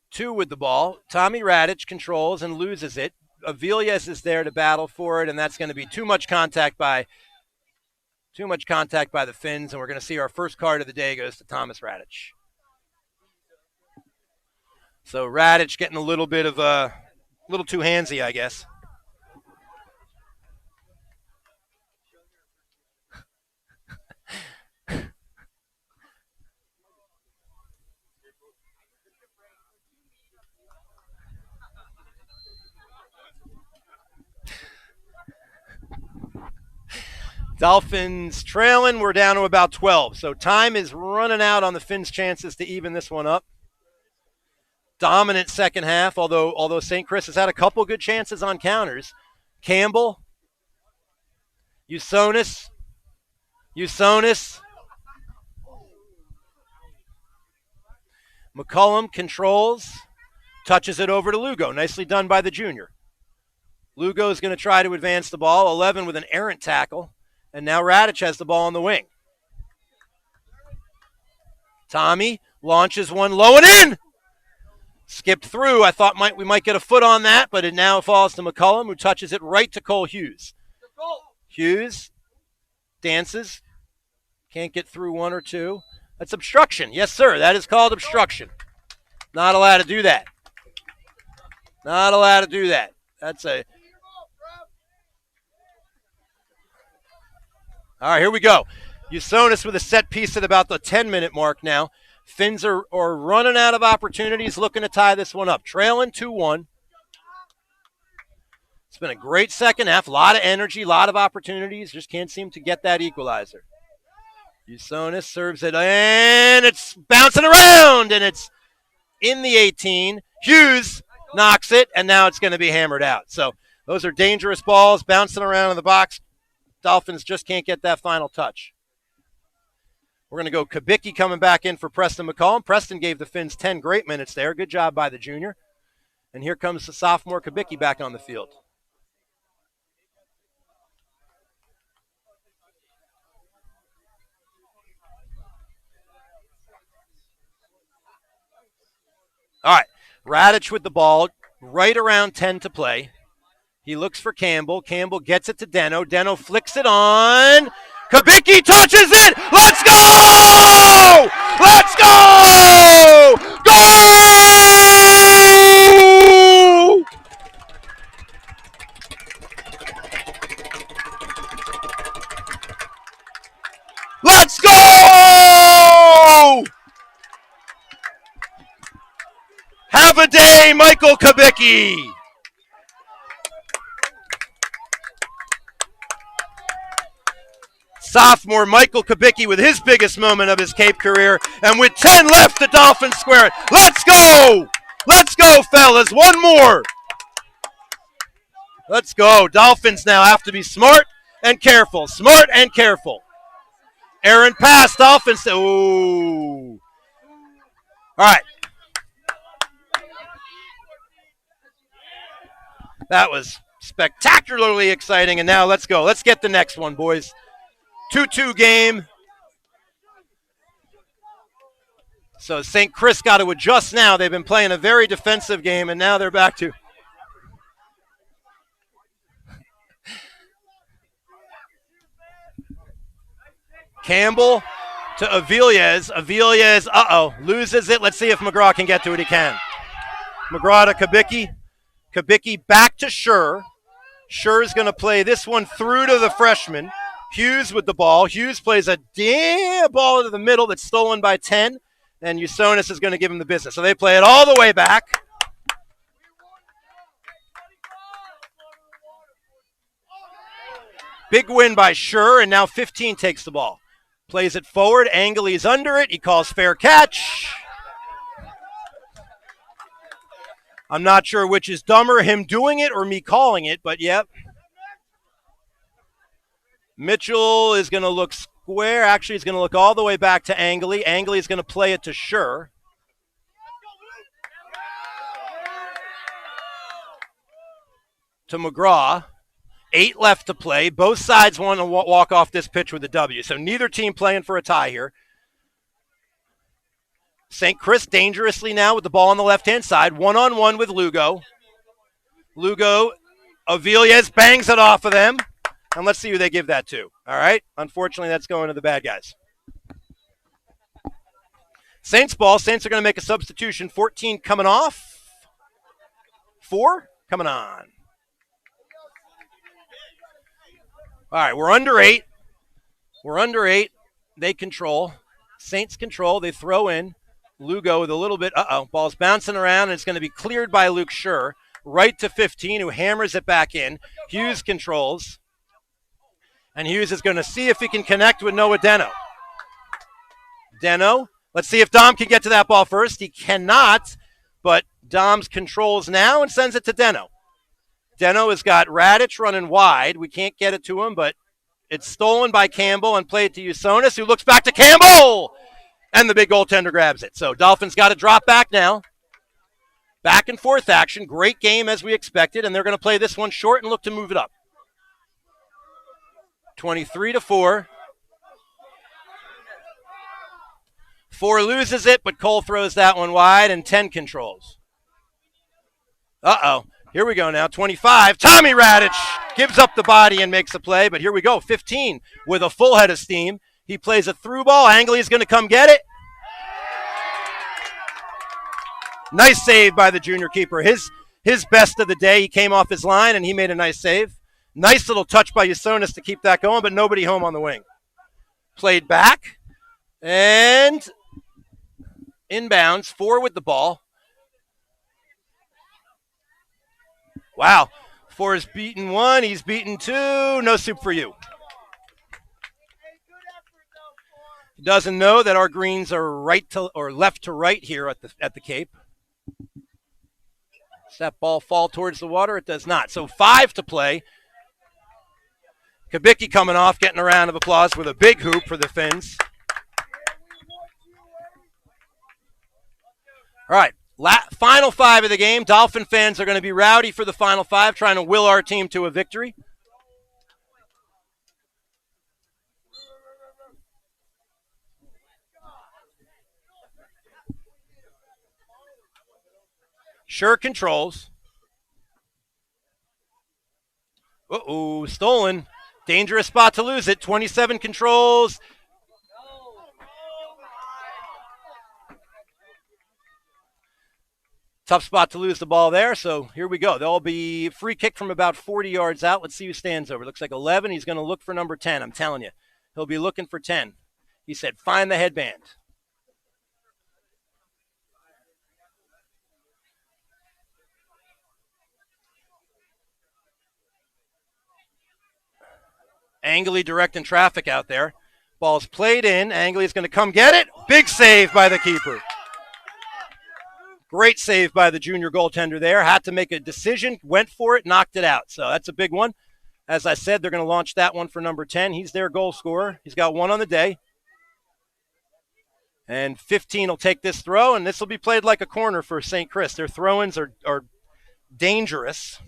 Two with the ball. Tommy Radich controls and loses it. Avilias is there to battle for it, and that's going to be too much contact by the Finns, and we're going to see our first card of the day goes to Thomas Radich. So Radich getting a little bit of a little too handsy, I guess. Dolphins trailing. We're down to about 12. So time is running out on the Finns' chances to even this one up. Dominant second half, although St. Chris has had a couple good chances on counters. Campbell. Usonis. McCullum controls. Touches it over to Lugo. Nicely done by the junior. Lugo is going to try to advance the ball. 11 with an errant tackle. And now Radic has the ball on the wing. Tommy launches one low and in. Skipped through. I thought we might get a foot on that, but it now falls to McCullum, who touches it right to Cole Hughes. Hughes dances. Can't get through one or two. That's obstruction. Yes, sir. That is called obstruction. Not allowed to do that. Not allowed to do that. That's a... All right, here we go. Usonis with a set piece at about the 10-minute mark now. Finns are running out of opportunities, looking to tie this one up. Trailing 2-1. It's been a great second half. A lot of energy, a lot of opportunities. Just can't seem to get that equalizer. Usonis serves it, and it's bouncing around, and it's in the 18. Hughes knocks it, and now it's going to be hammered out. So those are dangerous balls bouncing around in the box. Dolphins just can't get that final touch. We're going to go Kubicki coming back in for Preston McCollum. Preston gave the Finns 10 great minutes there. Good job by the junior. And here comes the sophomore Kubicki back on the field. All right, Radic with the ball, right around 10 to play. He looks for Campbell. Campbell gets it to Deno. Deno flicks it on. Kubicki touches it. Let's go! Let's go! Go! Let's go! Have a day, Michael Kubicki. Sophomore Michael Kubicki with his biggest moment of his Cape career. And with 10 left, the Dolphins square it. Let's go! Let's go, fellas. One more. Let's go. Dolphins now have to be smart and careful. Smart and careful. Aaron pass. Dolphins. Ooh. All right. That was spectacularly exciting. And now let's go. Let's get the next one, boys. 2-2 game. So St. Chris got to adjust now. They've been playing a very defensive game, and now they're back to Campbell to Avilés. Avilés, loses it. Let's see if McGraw can get to it. He can. McGraw to Kubicki. Kubicki back to Schur. Schur's going to play this one through to the freshman. Hughes with the ball. Hughes plays a damn ball into the middle that's stolen by 10, and Usonis is going to give him the business. So they play it all the way back. Big win by Schur, and now 15 takes the ball. Plays it forward. Angley's under it. He calls fair catch. I'm not sure which is dumber, him doing it or me calling it, but yep. Mitchell is going to look square. Actually, he's going to look all the way back to Angley. Angley is going to play it to Schur. To McGraw. 8 left to play. Both sides want to walk off this pitch with a W. So neither team playing for a tie here. St. Chris dangerously now with the ball on the left-hand side. 1-on-1 with Lugo. Lugo, Avilés bangs it off of them. And let's see who they give that to. All right? Unfortunately, that's going to the bad guys. Saints ball. Saints are going to make a substitution. 14 coming off. 4 coming on. All right, we're under 8. We're under 8. They control. Saints control. They throw in. Lugo with a little bit. Ball's bouncing around, and it's going to be cleared by Luke Schur. Right to 15, who hammers it back in. Hughes controls. And Hughes is going to see if he can connect with Noah Deno. Deno. Let's see if Dom can get to that ball first. He cannot, but Dom's controls now and sends it to Deno. Deno has got Radic running wide. We can't get it to him, but it's stolen by Campbell and played to Usonis, who looks back to Campbell. And the big goaltender grabs it. So Dolphins got to drop back now. Back and forth action. Great game as we expected, and they're going to play this one short and look to move it up. 23-4. 4 loses it, but Cole throws that one wide, and 10 controls. Uh-oh. Here we go now. 25. Tommy Radich gives up the body and makes a play, but here we go. 15 with a full head of steam. He plays a through ball. Angley's going to come get it. Nice save by the junior keeper. His best of the day. He came off his line, and he made a nice save. Nice little touch by Usonis to keep that going, but nobody home on the wing. Played back, and inbounds. 4 with the ball. Wow. 4 has beaten 1. He's beaten 2. No soup for you. He doesn't know that our greens are right to or left to right here at the Cape. Does that ball fall towards the water? It does not. So 5 to play. Kubicki coming off, getting a round of applause with a big hoop for the Finns. All right, final 5 of the game. Dolphin fans are going to be rowdy for the final 5, trying to will our team to a victory. Sure controls. Uh-oh, stolen. Dangerous spot to lose it. 27 controls. Tough spot to lose the ball there, so here we go. There'll be free kick from about 40 yards out. Let's see who stands over. Looks like 11. He's going to look for number 10, I'm telling you. He'll be looking for 10. He said, find the headband. Angley directing traffic out there. Ball's played in. Angley's going to come get it. Big save by the keeper. Great save by the junior goaltender there. Had to make a decision, went for it, knocked it out. So that's a big one. As I said, they're going to launch that one for number 10. He's their goal scorer. He's got 1 on the day. And 15 will take this throw, and this will be played like a corner for St. Chris. Their throw-ins are dangerous.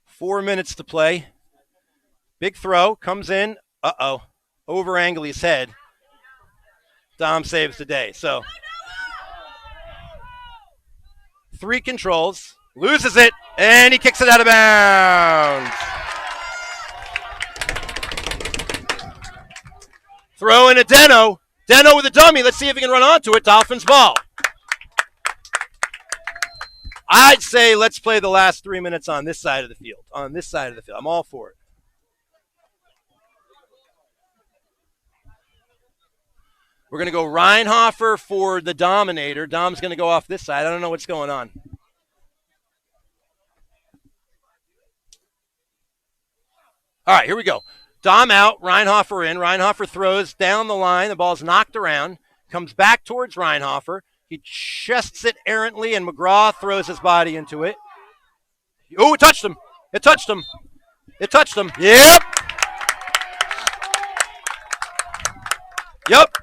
Four minutes to play. Big throw, comes in. Uh-oh. Over Angley's head. Dom saves the day. So 3 controls. Loses it, and he kicks it out of bounds. Throw in a Deno. Deno with a dummy. Let's see if he can run onto it. Dolphins ball. I'd say let's play the last 3 minutes on this side of the field. On this side of the field. I'm all for it. We're going to go Reinhofer for the Dominator. Dom's going to go off this side. I don't know what's going on. All right, here we go. Dom out, Reinhofer in. Reinhofer throws down the line. The ball's knocked around. Comes back towards Reinhofer. He chests it errantly, and McGraw throws his body into it. Oh, it touched him. It touched him. It touched him. Yep. Yep.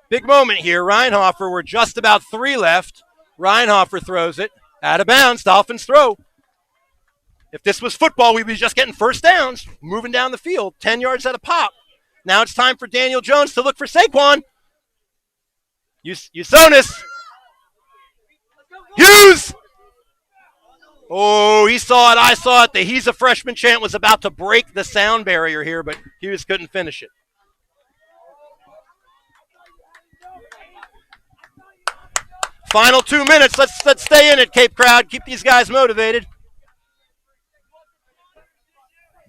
Big moment here. Reinhofer, we're just about 3 left. Reinhofer throws it. Out of bounds. Dolphins throw. If this was football, we'd be just getting first downs, moving down the field, 10 yards at a pop. Now it's time for Daniel Jones to look for Saquon. Usonis. Hughes. Oh, he saw it. I saw it. The "he's a freshman" chant was about to break the sound barrier here, but Hughes couldn't finish it. Final 2 minutes. Let's stay in it, Cape crowd. Keep these guys motivated.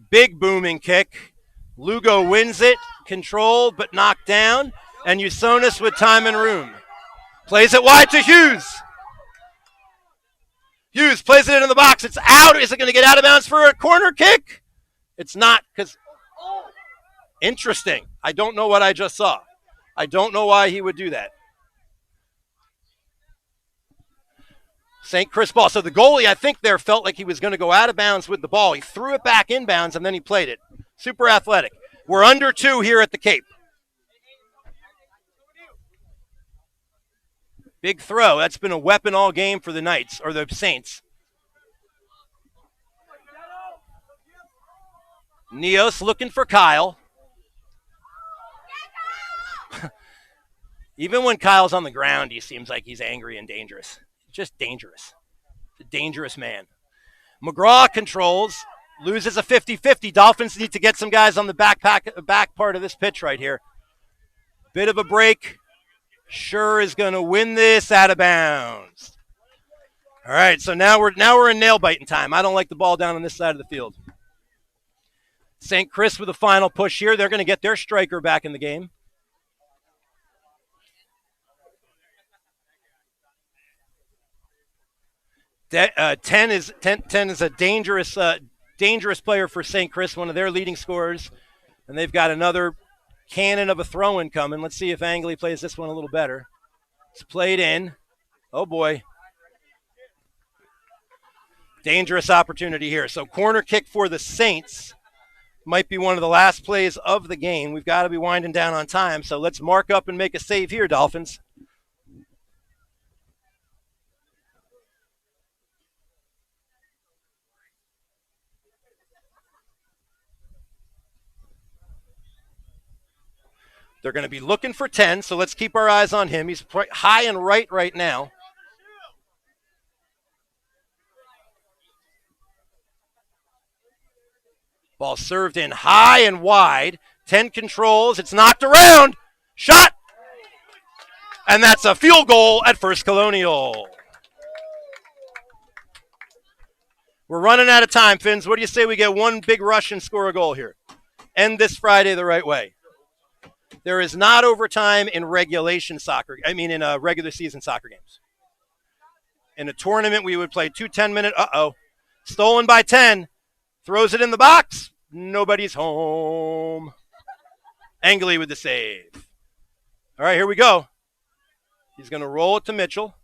Big booming kick. Lugo wins it. Controlled but knocked down. And Usonis with time and room. Plays it wide to Hughes. Hughes plays it into the box. It's out. Is it going to get out of bounds for a corner kick? It's not, because interesting. I don't know what I just saw. I don't know why he would do that. St. Chris ball. So the goalie, I think there, felt like he was going to go out of bounds with the ball. He threw it back inbounds, and then he played it. Super athletic. We're under 2 here at the Cape. Big throw. That's been a weapon all game for the Knights, or the Saints. Neos looking for Kyle. Even when Kyle's on the ground, he seems like he's angry and dangerous. Just dangerous. He's a dangerous man. McGraw controls, loses a 50-50. Dolphins need to get some guys on the back part of this pitch right here. Bit of a break. Sure is going to win this out of bounds. All right, so now we're in nail biting time. I don't like the ball down on this side of the field. St. Chris with a final push here. They're going to get their striker back in the game. Ten is a dangerous player for St. Chris, one of their leading scorers, and they've got another cannon of a throw-in coming. Let's see if Angley plays this one a little better. It's played in. Oh boy, dangerous opportunity here. So corner kick for the Saints might be one of the last plays of the game. We've got to be winding down on time, so let's mark up and make a save here, Dolphins. They're going to be looking for 10, so let's keep our eyes on him. He's high and right now. Ball served in high and wide. 10 controls. It's knocked around. Shot! And that's a field goal at First Colonial. We're running out of time, Finns. What do you say we get one big rush and score a goal here? End this Friday the right way. There is not overtime in regulation soccer. I mean, in regular season soccer games. In a tournament, we would play 2 10-minute. Stolen by 10. Throws it in the box. Nobody's home. Angley with the save. All right, here we go. He's going to roll it to Mitchell.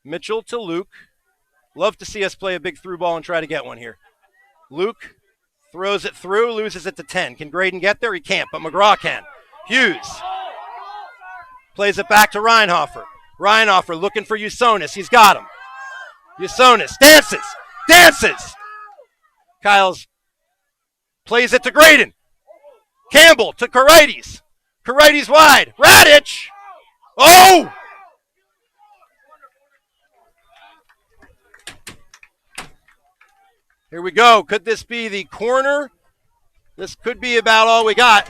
Mitchell to Luke. Love to see us play a big through ball and try to get one here. Luke throws it through, loses it to 10. Can Graydon get there? He can't, but McGraw can. Hughes plays it back to Reinhofer. Reinhofer looking for Usonis. He's got him. Usonis dances. Kyle's plays it to Graydon. Campbell to Karites. Karites wide. Radich. Oh! Here we go. Could this be the corner? This could be about all we got.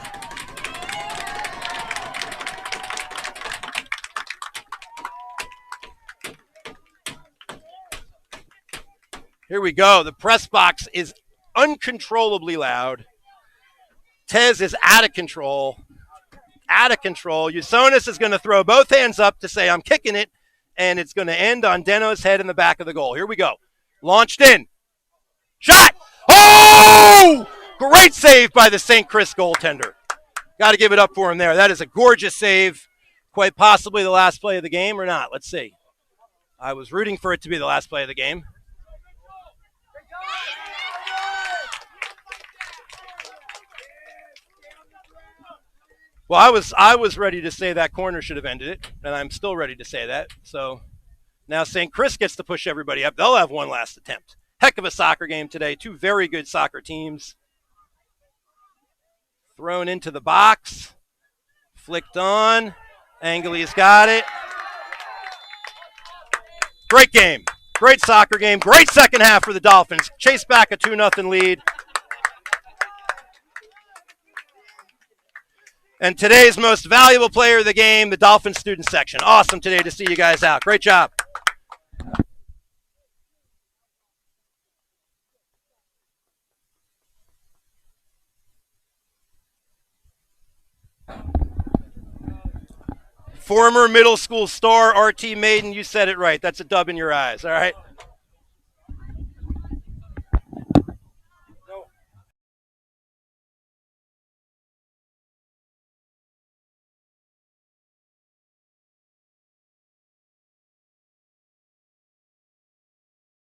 Here we go. The press box is uncontrollably loud. Tez is out of control. Usonis is going to throw both hands up to say, I'm kicking it, and it's going to end on Deno's head in the back of the goal. Here we go. Launched in. Shot! Oh! Great save by the St. Chris goaltender. Got to give it up for him there. That is a gorgeous save. Quite possibly the last play of the game or not. Let's see. I was rooting for it to be the last play of the game. Well, I was ready to say that corner should have ended it, and I'm still ready to say that. So now St. Chris gets to push everybody up. They'll have one last attempt. Heck of a soccer game today. 2 very good soccer teams. Thrown into the box. Flicked on. Angley's got it. Great game. Great soccer game. Great second half for the Dolphins. Chase back a 2-0 lead. And today's most valuable player of the game, the Dolphins student section. Awesome today to see you guys out. Great job. Former middle school star, RT Maiden, you said it right. That's a dub in your eyes, all right?